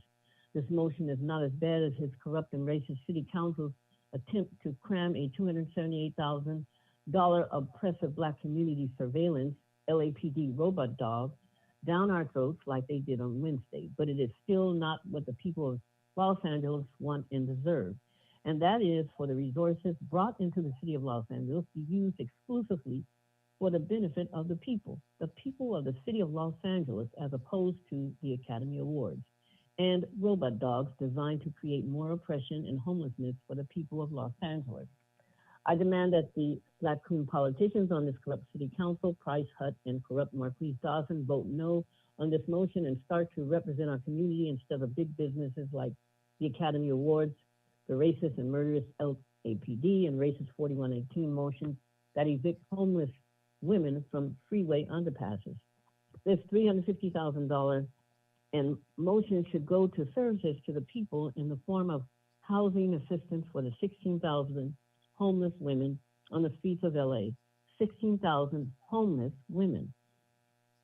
This motion is not as bad as his corrupt and racist city council's attempt to cram a $278,000 oppressive Black community surveillance LAPD robot dog down our throats like they did on Wednesday, but it is still not what the people of Los Angeles want and deserve. And that is for the resources brought into the city of Los Angeles to be used exclusively for the benefit of the people of the city of Los Angeles, as opposed to the Academy Awards, and robot dogs designed to create more oppression and homelessness for the people of Los Angeles. I demand that the Black Coon politicians on this corrupt city council, Price, Hutt, and corrupt Marquise Dawson, vote no on this motion and start to represent our community instead of big businesses like the Academy Awards, the racist and murderous LAPD, and racist 4118 motion that evict homeless women from freeway underpasses. This $350,000 and motion should go to services to the people in the form of housing assistance for the 16,000 homeless women on the streets of LA. 16,000 homeless women.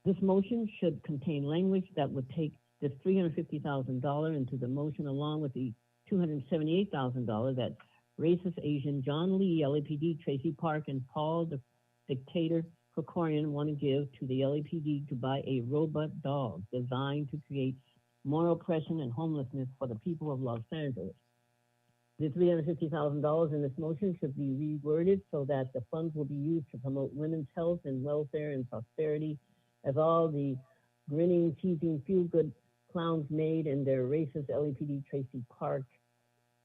This motion should contain language that would take this $350,000 into the motion along with the $278,000 that racist Asian John Lee, LAPD, Tracy Park, and Paul the Dictator Krikorian want to give to the LAPD to buy a robot dog designed to create more oppression and homelessness for the people of Los Angeles. The $350,000 in this motion should be reworded so that the funds will be used to promote women's health and welfare and prosperity, as all the grinning, teasing, feel-good clowns made in their racist LAPD Tracy Park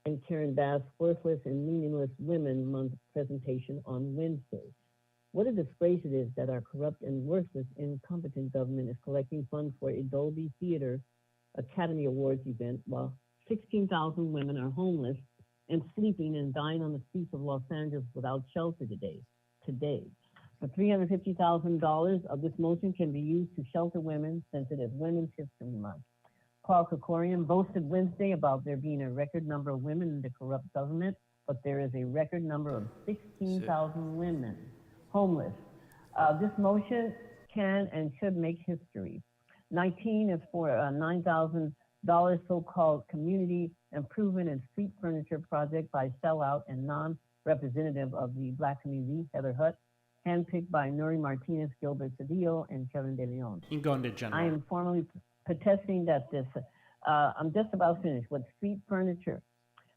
and Karen Bass Worthless and Meaningless Women Month presentation on Wednesday. What a disgrace it is that our corrupt and worthless, incompetent government is collecting funds for a Dolby Theater Academy Awards event while 16,000 women are homeless and sleeping and dying on the streets of Los Angeles without shelter today. The $350,000 of this motion can be used to shelter women since it is Women's History Month. Paul Krikorian boasted Wednesday about there being a record number of women in the corrupt government, but there is a record number of 16,000 women homeless. This motion can and should make history. 19 is for a $9,000 so-called community improvement and street furniture project by sellout and non-representative of the Black community, Heather Hutt, handpicked by Nuri Martinez, Gilbert Cedillo, and Kevin De Leon. You can go into general. I am formally protesting that this, I'm just about finished, with street furniture.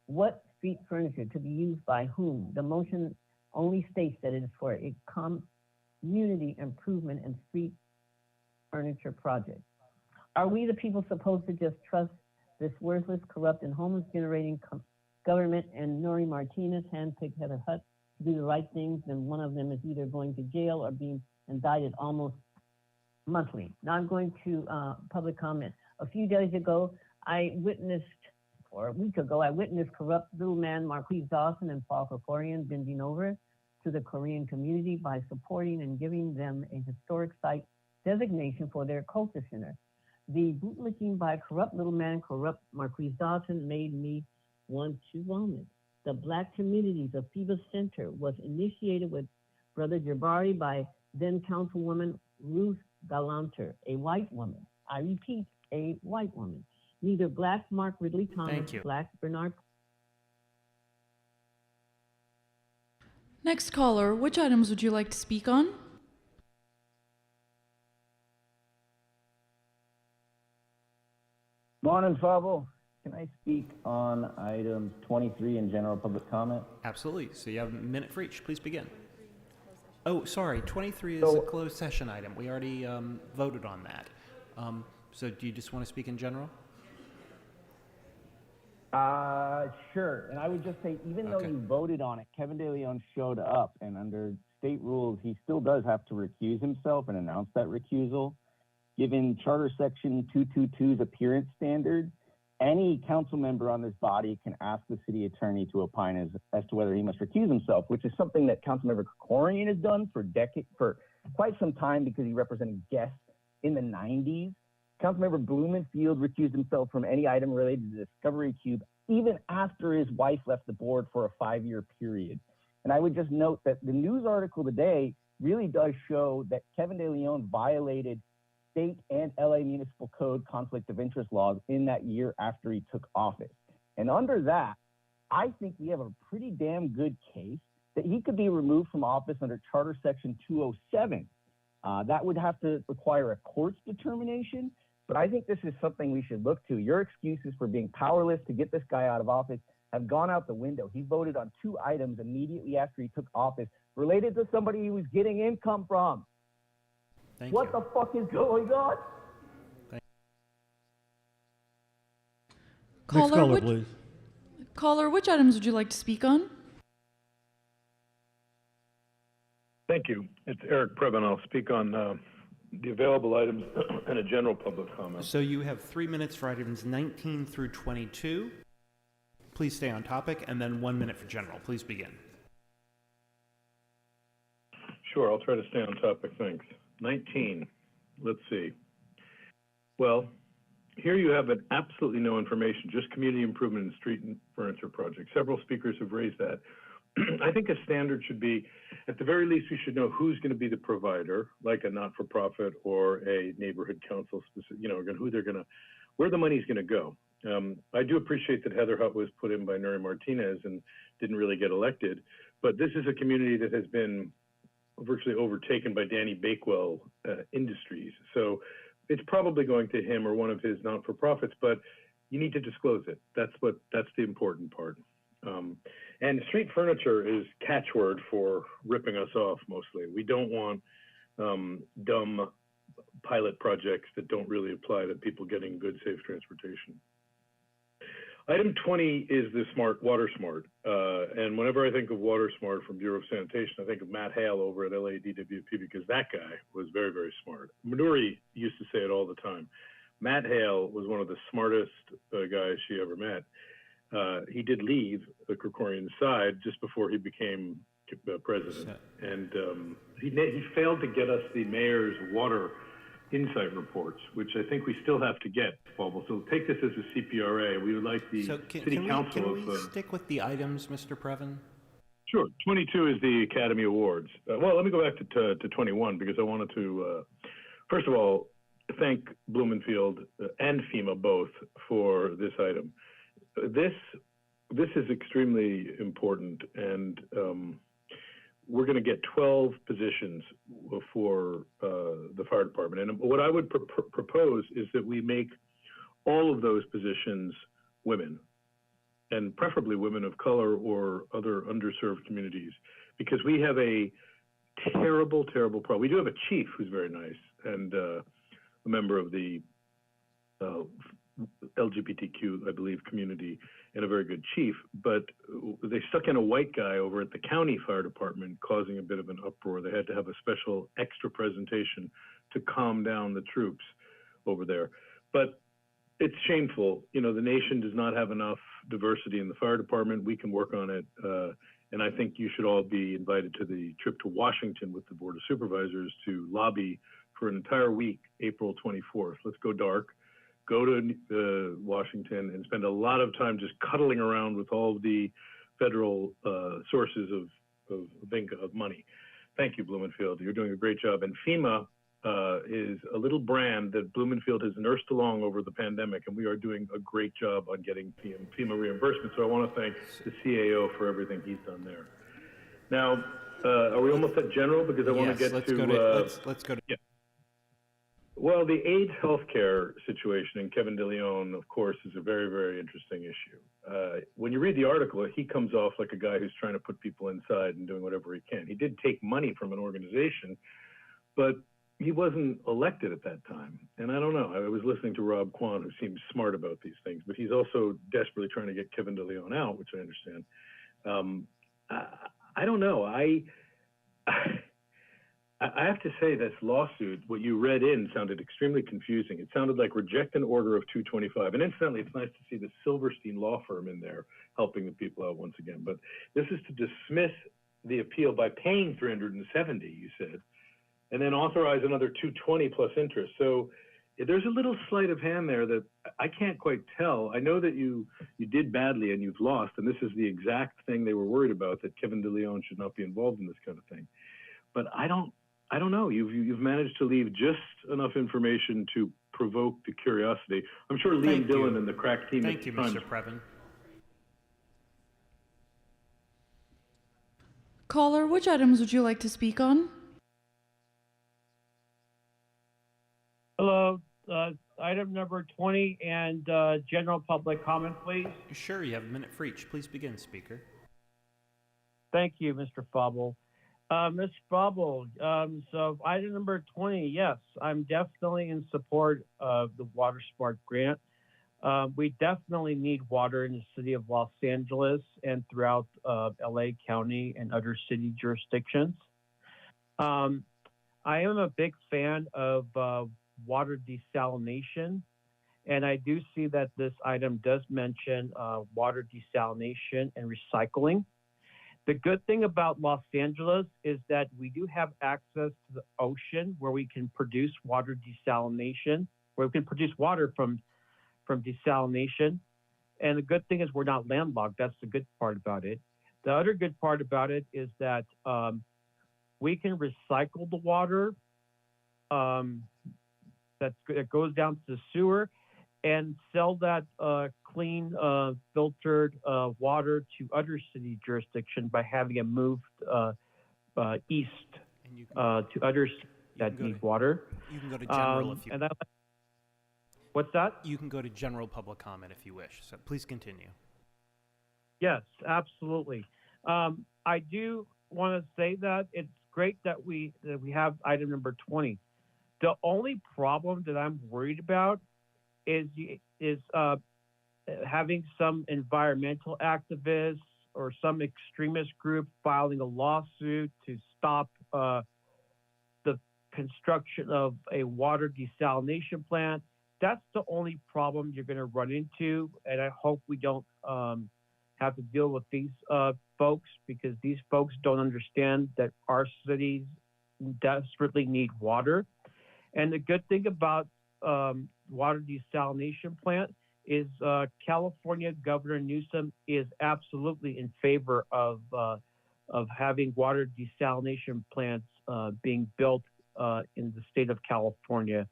What street furniture to be used by whom? The motion only states that it is for a community improvement and street furniture project. Are we the people supposed to just trust this worthless, corrupt, and homeless-generating government and Nuri Martinez, handpicked Heather Hutt, to do the right things? Then one of them is either going to jail or being indicted almost monthly. Now I'm going to public comment. A few days ago, or a week ago, I witnessed corrupt little man Marquise Dawson and Paul Krikorian bending over to the Korean community by supporting and giving them a historic site designation for their culture center. The bootlicking by corrupt little man, corrupt Marquise Dawson, made me want to vomit. The Black communities of Phoebus Center was initiated with Brother Jabari by then Councilwoman Ruth Galanter, a white woman. I repeat, a white woman. Neither Black Mark Ridley Thomas, Black Bernard. Next caller, which items would you like to speak on? Morning, Favo. Can I speak on items 23 in general public comment? Absolutely. So you have a minute for each. Please begin. Oh, sorry. 23 is a closed session item. We already voted on that. So do you just want to speak in general? Sure. And I would just say, even though you voted on it, Kevin De Leon showed up, and under state rules, he still does have to recuse himself and announce that recusal. Given Charter Section 222's appearance standard, any council member on this body can ask the city attorney to opine as to whether he must recuse himself, which is something that Councilmember Krikorian has done for quite some time because he represented guests in the 90s. Councilmember Blumenfield recused himself from any item related to the Discovery Cube, even after his wife left the board for a 5-year period. And I would just note that the news article today really does show that Kevin De Leon violated state and LA Municipal Code conflict of interest laws in that year after he took office. And under that, I think we have a pretty damn good case that he could be removed from office under Charter Section 207. That would have to require a court's determination, but I think this is something we should look to. Your excuses for being powerless to get this guy out of office have gone out the window. He voted on 2 items immediately after he took office related to somebody he was getting income from. What the fuck is going on? Caller, please. Caller, which items would you like to speak on? Thank you. It's Eric Preben. I'll speak on the available items and a general public comment. So you have 3 minutes for items 19 through 22. Please stay on topic, and then 1 minute for general. Please begin. Sure, I'll try to stay on topic, thanks. 19, let's see. Well, here you have absolutely no information, just community improvement and street and furniture projects. Several speakers have raised that. I think a standard should be, at the very least, we should know who's going to be the provider, like a not-for-profit or a neighborhood council, specific, who they're going to, where the money's going to go. I do appreciate that Heather Hutt was put in by Nuri Martinez and didn't really get elected, but this is a community that has been virtually overtaken by Danny Bakewell Industries. So it's probably going to him or one of his not-for-profits, but you need to disclose it. That's the important part. And street furniture is catchword for ripping us off mostly. We don't want dumb pilot projects that don't really apply to people getting good, safe transportation. Item 20 is the Water Smart. And whenever I think of Water Smart from Bureau of Sanitation, I think of Matt Hale over at LADWP because that guy was very, very smart. Nuri used to say it all the time. Matt Hale was one of the smartest guys she ever met. He did leave the Krikorian side just before he became president. And he failed to get us the mayor's water insight reports, which I think we still have to get, Paul. So take this as a CPRA. We would like the city council Can we stick with the items, Mr. Previn? Sure. 22 is the Academy Awards. Well, let me go back to 21 because I wanted to, first of all, thank Blumenfield and FEMA both for this item. This is extremely important, and we're going to get 12 positions for the fire department. And what I would propose is that we make all of those positions women, and preferably women of color or other underserved communities, because we have a terrible, terrible problem. We do have a chief who's very nice and a member of the LGBTQ, I believe, community, and a very good chief, but they stuck in a white guy over at the county fire department, causing a bit of an uproar. They had to have a special extra presentation to calm down the troops over there. But it's shameful. The nation does not have enough diversity in the fire department. We can work on it. And I think you should all be invited to the trip to Washington with the Board of Supervisors to lobby for an entire week, April 24th. Let's go dark. Go to Washington and spend a lot of time just cuddling around with all of the federal sources of money. Thank you, Blumenfield. You're doing a great job. And FEMA is a little brand that Blumenfield has nursed along over the pandemic, and we are doing a great job on getting FEMA reimbursement. So I want to thank the CAO for everything he's done there. Now, are we almost at general? Because I want to get to... Let's go to... Yeah. Well, the AIDS healthcare situation in Kevin DeLeon, of course, is a very, very interesting issue. When you read the article, he comes off like a guy who's trying to put people inside and doing whatever he can. He did take money from an organization, but he wasn't elected at that time. And I don't know. I was listening to Rob Kwan, who seems smart about these things, but he's also desperately trying to get Kevin DeLeon out, which I understand. I don't know. I have to say this lawsuit, what you read in sounded extremely confusing. It sounded like reject an order of 225. And incidentally, it's nice to see the Silverstein law firm in there helping the people out once again. But this is to dismiss the appeal by paying 370, you said, and then authorize another 220 plus interest. So there's a little sleight of hand there that I can't quite tell. I know that you did badly and you've lost, and this is the exact thing they were worried about, that Kevin DeLeon should not be involved in this kind of thing. But I don't know. You've managed to leave just enough information to provoke the curiosity. I'm sure Liam Dillon and the crack team. Thank you, Mr. Previn. Caller, which items would you like to speak on? Hello, item number 20 and general public comment, please. Sure, you have a minute for each. Please begin, speaker. Thank you, Mr. Fauble. Ms. Fauble, so item number 20, yes, I'm definitely in support of the Water Smart grant. We definitely need water in the city of Los Angeles and throughout LA County and other city jurisdictions. I am a big fan of water desalination, and I do see that this item does mention water desalination and recycling. The good thing about Los Angeles is that we do have access to the ocean where we can produce water desalination, where we can produce water from desalination. And the good thing is we're not landlocked. That's the good part about it. The other good part about it is that we can recycle the water that goes down to the sewer and sell that clean, filtered water to other city jurisdictions by having it moved east to others that need water. You can go to general if you what's that? You can go to general public comment if you wish. So please continue. Yes, absolutely. I do want to say that it's great that we have item number 20. The only problem that I'm worried about is having some environmental activists or some extremist group filing a lawsuit to stop the construction of a water desalination plant. That's the only problem you're going to run into, and I hope we don't have to deal with these folks, because these folks don't understand that our cities desperately need water. And the good thing about water desalination plant is California Governor Newsom is absolutely in favor of having water desalination plants being built in the state of California,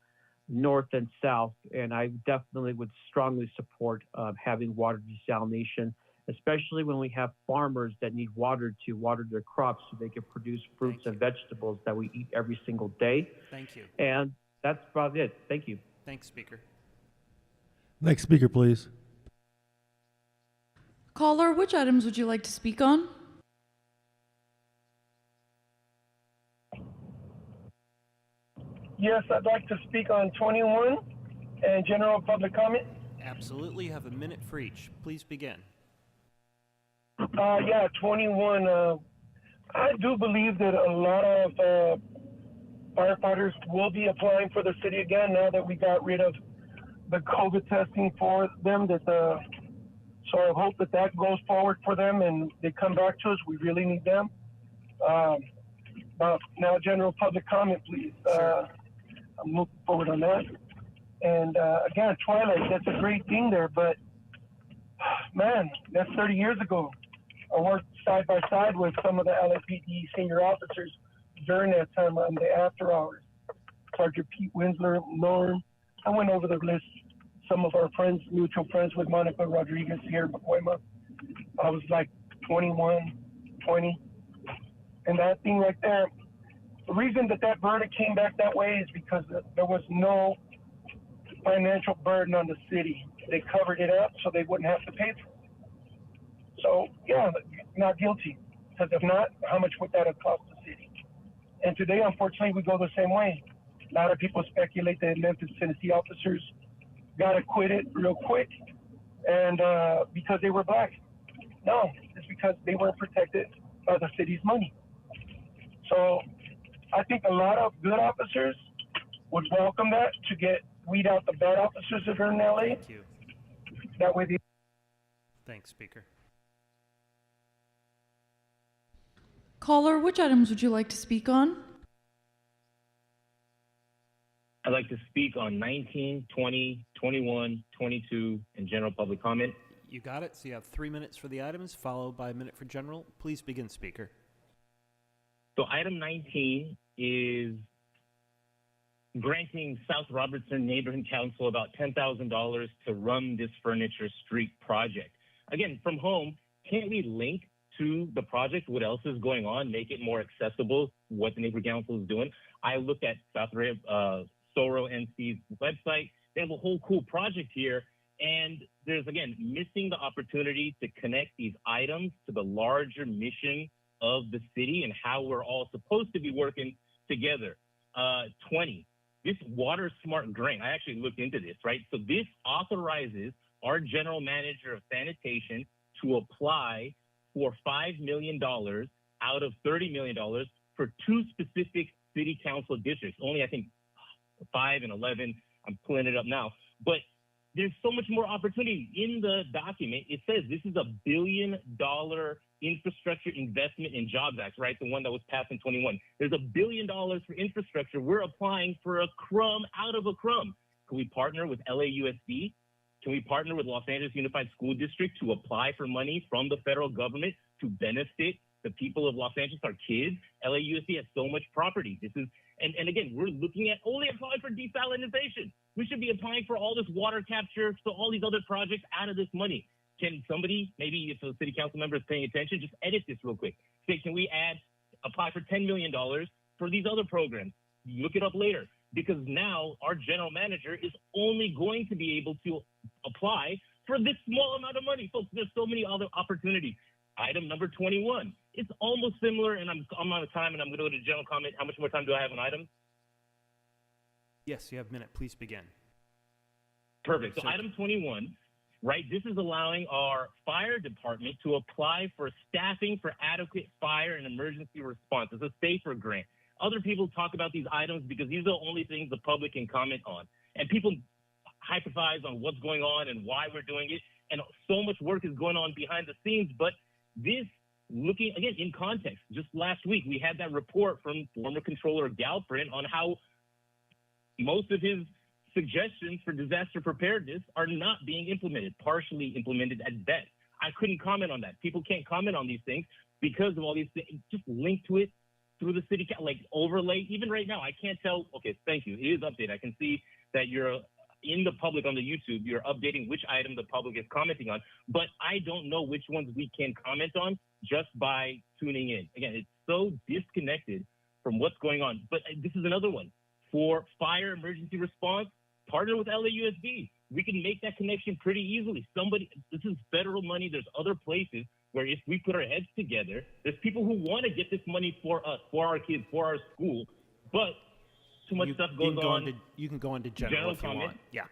north and south. And I definitely would strongly support having water desalination, especially when we have farmers that need water to water their crops so they can produce fruits and vegetables that we eat every single day. Thank you. And that's about it. Thank you. Thanks, Speaker. Next speaker, please. Caller, which items would you like to speak on? Yes, I'd like to speak on 21 and general public comment. Absolutely. You have a minute for each. Please begin. Yeah, 21. I do believe that a lot of firefighters will be applying for the city again now that we got rid of the COVID testing for them. So I hope that goes forward for them and they come back to us. We really need them. But now, general public comment, please. I'm looking forward on that. And again, Twilight, that's a great thing there, but man, that's 30 years ago. I worked side by side with some of the LAPD senior officers during that time on the after hours. Sergeant Pete Winsler, Norm. I went over the list. Some of our friends, mutual friends with Monica Rodriguez here in Pacoima. I was like 21, 20. And that thing right there, the reason that verdict came back that way is because there was no financial burden on the city. They covered it up so they wouldn't have to pay for it. So, yeah, not guilty. Because if not, how much would that have cost the city? And today, unfortunately, we go the same way. A lot of people speculate that Memphis, Tennessee officers got acquitted real quick and because they were black. No, it's because they weren't protected by the city's money. So I think a lot of good officers would welcome that to weed out the bad officers that are in LA. Thank you. That way Thanks, Speaker. Caller, which items would you like to speak on? I'd like to speak on 19, 20, 21, 22, and general public comment. You got it. So you have 3 minutes for the items, followed by a minute for general. Please begin, Speaker. So item 19 is granting South Robertson Neighborhood Council about $10,000 to run this Furniture Street project. Again, from home, can't we link to the project, what else is going on, make it more accessible, what the Neighborhood Council is doing? I looked at Soro NC's website. They have a whole cool project here. And there's, again, missing the opportunity to connect these items to the larger mission of the city and how we're all supposed to be working together. 20, this Water Smart grant, I actually looked into this, right? So this authorizes our general manager of sanitation to apply for $5 million out of $30 million for 2 specific city council districts. Only, I think, 5 and 11. I'm pulling it up now. But there's so much more opportunity in the document. It says this is $1 billion Infrastructure Investment and Jobs Act, right? The one that was passed in 21. There's $1 billion for infrastructure. We're applying for a crumb out of a crumb. Can we partner with LAUSD? Can we partner with Los Angeles Unified School District to apply for money from the federal government to benefit the people of Los Angeles, our kids? LAUSD has so much property. This is, and again, we're looking at only applying for desalinization. We should be applying for all this water capture, so all these other projects out of this money. Can somebody, maybe if a city council member is paying attention, just edit this real quick. Say, can we apply for $10 million for these other programs? Look it up later. Because now our general manager is only going to be able to apply for this small amount of money. Folks, there's so many other opportunities. Item number 21. It's almost similar, and I'm out of time, and I'm going to go to general comment. How much more time do I have on items? Yes, you have a minute. Please begin. Perfect. So item 21, right, this is allowing our fire department to apply for staffing for adequate fire and emergency response. It's a SAFER grant. Other people talk about these items because these are the only things the public can comment on. And people hypothesize on what's going on and why we're doing it. And so much work is going on behind the scenes. But this, looking, again, in context, just last week, we had that report from former Controller Galprin on how most of his suggestions for disaster preparedness are not being implemented, partially implemented at best. I couldn't comment on that. People can't comment on these things because of all these things. Just link to it through the city, like overlay. Even right now, I can't tell. Okay, thank you. It is updated. I can see that you're in the public on the YouTube. You're updating which item the public is commenting on, but I don't know which ones we can comment on just by tuning in. Again, it's so disconnected from what's going on. But this is another one. For fire emergency response, partner with LAUSD. We can make that connection pretty easily. This is federal money. There's other places where if we put our heads together, there's people who want to get this money for us, for our kids, for our school, but too much stuff goes on. You can go into general if you comment. want. Yeah.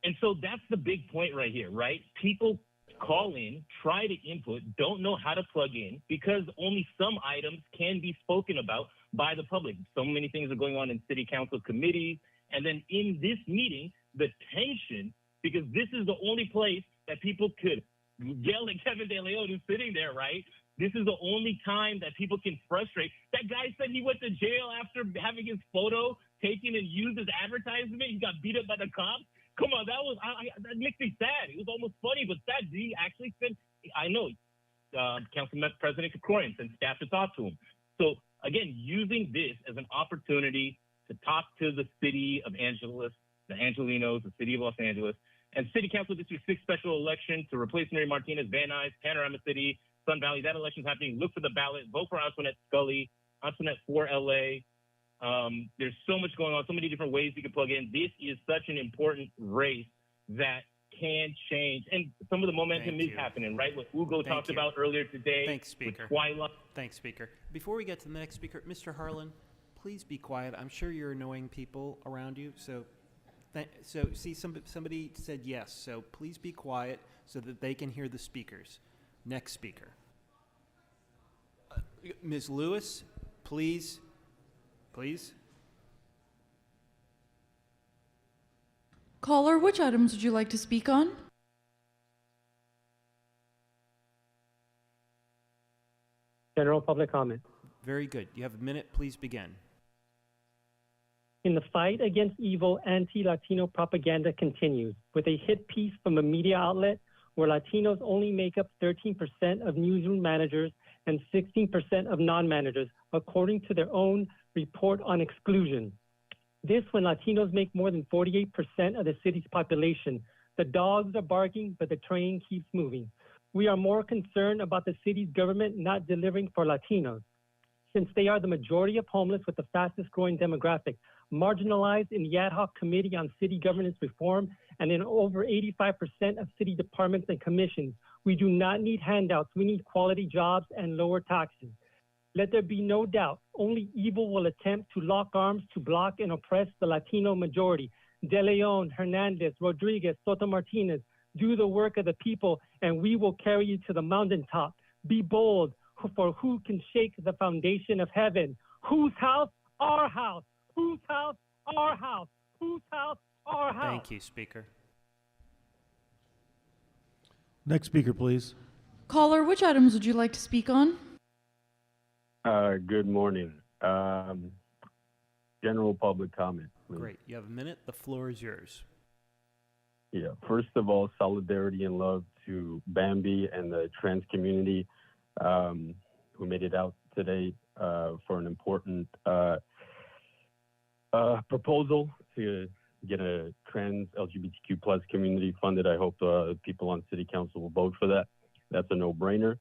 And so that's the big point right here, right? People call in, try to input, don't know how to plug in because only some items can be spoken about by the public. So many things are going on in city council committees. And then in this meeting, the tension, because this is the only place that people could yell at Kevin De Leon who's sitting there, right? This is the only time that people can frustrate. That guy said he went to jail after having his photo taken and used as advertisement. He got beat up by the cops. Come on, that makes me sad. It was almost funny, but sad. He actually said, I know, Council President Krikorian sent staff to talk to him. So again, using this as an opportunity to talk to the city of Angeles, the Angelinos, the city of Los Angeles, and City Council District 6 special election to replace Mary Martinez, Van Nuys, Panorama City, Sun Valley. That election's happening. Look for the ballot. Vote for Antoinette Scully, Antoinette for LA. There's so much going on, so many different ways you can plug in. This is such an important race that can change. And some of the momentum is happening, right? What Ugo talked about earlier today. Thanks, Speaker. With Twilight. Thanks, Speaker. Before we get to the next speaker, Mr. Harlan, please be quiet. I'm sure you're annoying people around you. So see, somebody said yes. So please be quiet so that they can hear the speakers. Next speaker. Ms. Lewis, please. Please. Caller, which items would you like to speak on? General public comment. Very good. You have a minute. Please begin. In the fight against evil, anti-Latino propaganda continues with a hit piece from a media outlet where Latinos only make up 13% of newsroom managers and 16% of non-managers, according to their own report on exclusion. This when Latinos make more than 48% of the city's population. The dogs are barking, but the train keeps moving. We are more concerned about the city's government not delivering for Latinos, since they are the majority of homeless with the fastest growing demographic, marginalized in the ad hoc committee on city governance reform, and in over 85% of city departments and commissions. We do not need handouts. We need quality jobs and lower taxes. Let there be no doubt, only evil will attempt to lock arms to block and oppress the Latino majority. De Leon, Hernandez, Rodriguez, Soto Martinez, do the work of the people, and we will carry you to the mountaintop. Be bold, for who can shake the foundation of heaven? Whose house? Our house. Whose house? Our house. Whose house? Our house. Thank you, Speaker. Next speaker, please. Caller, which items would you like to speak on? Good morning. General public comment, please. Great. You have a minute. The floor is yours. Yeah. First of all, solidarity and love to Bambi and the trans community who made it out today for an important proposal to get a trans LGBTQ plus community funded. I hope people on city council will vote for that. That's a no-brainer.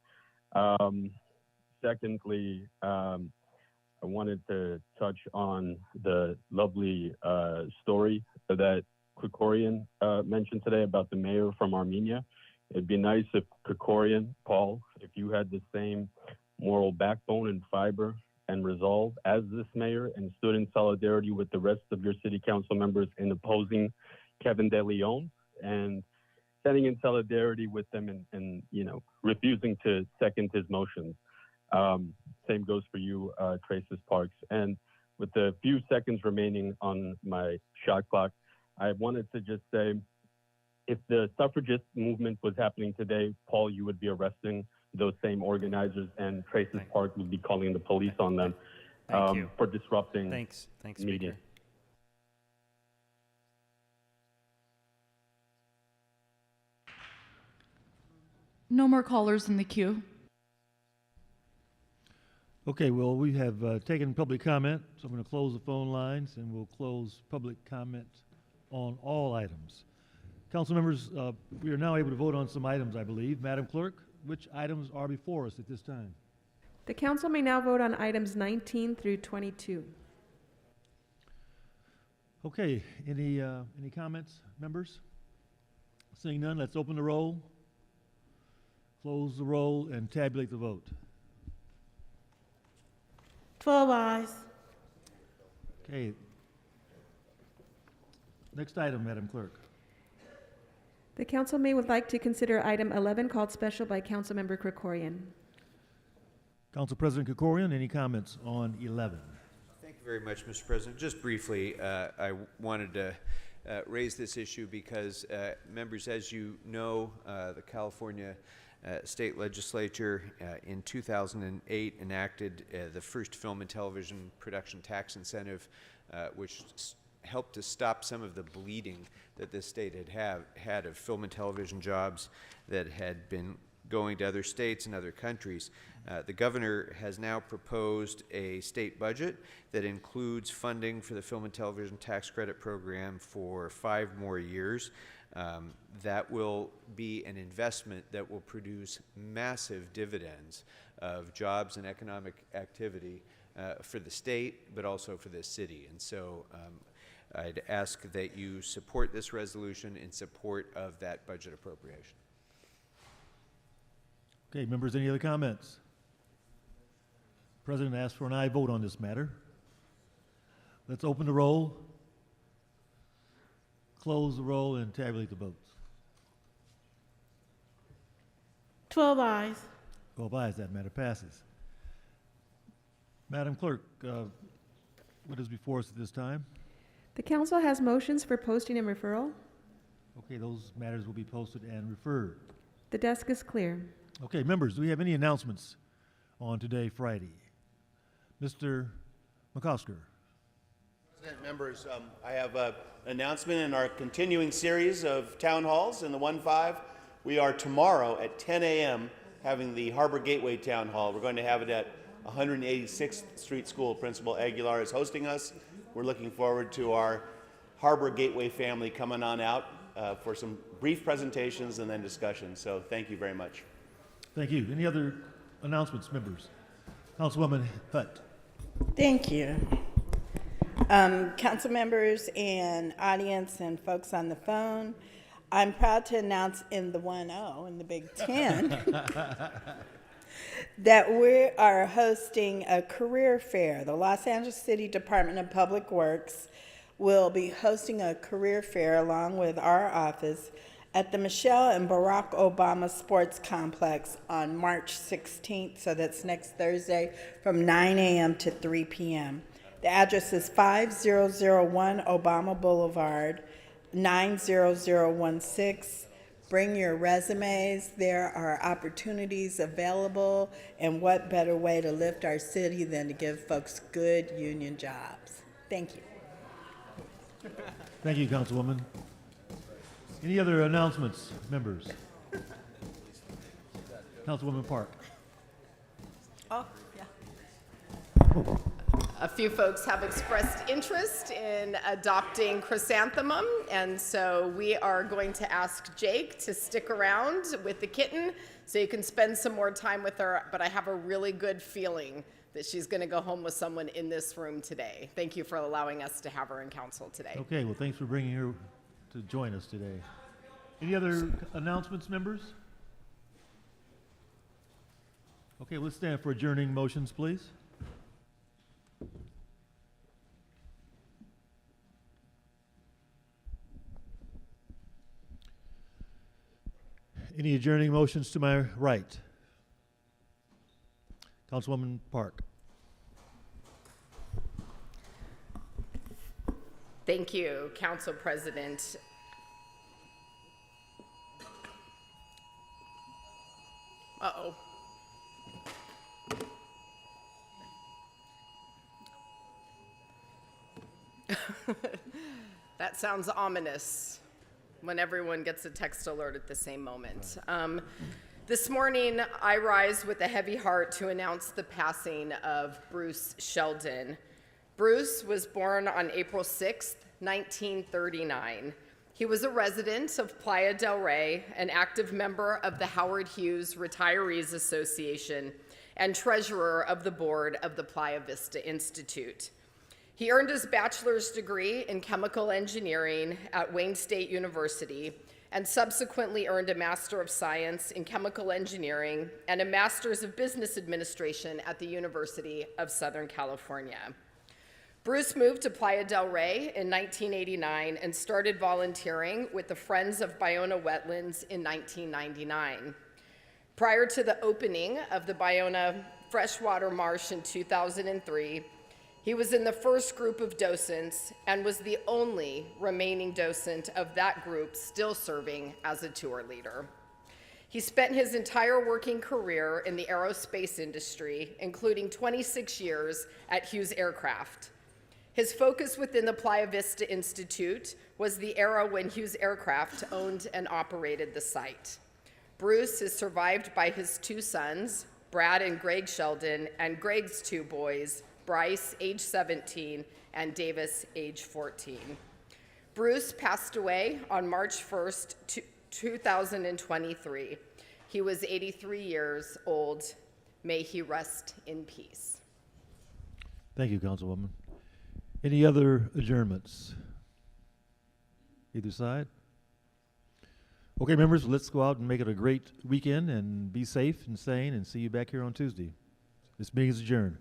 Secondly, I wanted to touch on the lovely story that Krikorian mentioned today about the mayor from Armenia. It'd be nice if Krikorian, Paul, if you had the same moral backbone and fiber and resolve as this mayor and stood in solidarity with the rest of your city council members in opposing Kevin De Leon and standing in solidarity with them and refusing to second his motions. Same goes for you, Traces Parks. And with the few seconds remaining on my shot clock, I wanted to just say, if the suffragist movement was happening today, Paul, you would be arresting those same organizers, and Traces Park would be calling the police on them for disrupting Thanks, media. Speaker. No more callers in the queue. Okay, well, we have taken public comment, so I'm going to close the phone lines and we'll close public comment on all items. Council members, we are now able to vote on some items, I believe. Madam Clerk, which items are before us at this time? The council may now vote on items 19 through 22. Okay, any comments, members? Seeing none, let's open the roll, close the roll, and tabulate the vote. 12 ayes. Okay. Next item, Madam Clerk. The council may would like to consider item 11 called special by Councilmember Krikorian. Council President Krikorian, any comments on 11? Thank you very much, Mr. President. Just briefly, I wanted to raise this issue because, members, as you know, the California State Legislature in 2008 enacted the first film and television production tax incentive, which helped to stop some of the bleeding that this state had of film and television jobs that had been going to other states and other countries. The governor has now proposed a state budget that includes funding for the film and television tax credit program for 5 more years. That will be an investment that will produce massive dividends of jobs and economic activity for the state, but also for this city. And so I'd ask that you support this resolution in support of that budget appropriation. Okay, members, any other comments? President asks for an aye vote on this matter. Let's open the roll, close the roll, and tabulate the votes. 12 ayes. 12 ayes, that matter passes. Madam Clerk, what is before us at this time? The council has motions for posting and referral. Okay, those matters will be posted and referred. The desk is clear. Okay, members, do we have any announcements on today, Friday? Mr. McCosker. President, members, I have an announcement in our continuing series of town halls in the 1-5. We are tomorrow at 10 a.m. having the Harbor Gateway Town Hall. We're going to have it at 186th Street School. Principal Aguilar is hosting us. We're looking forward to our Harbor Gateway family coming on out for some brief presentations and then discussions. So thank you very much. Thank you. Any other announcements, members? Councilwoman Hutt. Thank you. Council members and audience and folks on the phone, I'm proud to announce in the 1-0 in the Big Ten that we are hosting a career fair. The Los Angeles City Department of Public Works will be hosting a career fair along with our office at the Michelle and Barack Obama Sports Complex on March 16th, so that's next Thursday, from 9 a.m. to 3 p.m. The address is 5001 Obama Boulevard, 90016, Bring your resumes. There are opportunities available, and what better way to lift our city than to give folks good union jobs? Thank you. Thank you, Councilwoman. Any other announcements, members? Councilwoman Park. Oh, yeah. A few folks have expressed interest in adopting Chrysanthemum, and so we are going to ask Jake to stick around with the kitten so you can spend some more time with her, but I have a really good feeling that she's going to go home with someone in this room today. Thank you for allowing us to have her in council today. Okay, well, thanks for bringing her to join us today. Any other announcements, members? Okay, let's stand for adjourning motions, please. Any adjourning motions to my right? Councilwoman Park. Thank you, Council President. Uh-oh. That sounds ominous when everyone gets a text alert at the same moment. This morning, I rise with a heavy heart to announce the passing of Bruce Sheldon. Bruce was born on April 6th, 1939. He was a resident of Playa del Rey, an active member of the Howard Hughes Retirees Association, and treasurer of the board of the Playa Vista Institute. He earned his bachelor's degree in chemical engineering at Wayne State University and subsequently earned a Master of Science in Chemical Engineering and a Master's of Business Administration at the University of Southern California. Bruce moved to Playa del Rey in 1989 and started volunteering with the Friends of Ballona Wetlands in 1999. Prior to the opening of the Ballona Freshwater Marsh in 2003, he was in the first group of docents and was the only remaining docent of that group still serving as a tour leader. He spent his entire working career in the aerospace industry, including 26 years at Hughes Aircraft. His focus within the Playa Vista Institute was the era when Hughes Aircraft owned and operated the site. Bruce is survived by his two sons, Brad and Greg Sheldon, and Greg's two boys, Bryce, age 17, and Davis, age 14. Bruce passed away on March 1st, 2023. He was 83 years old. May he rest in peace. Thank you, Councilwoman. Any other adjournments? Either side? Okay, members, let's go out and make it a great weekend and be safe and sane and see you back here on Tuesday. This meeting is adjourned.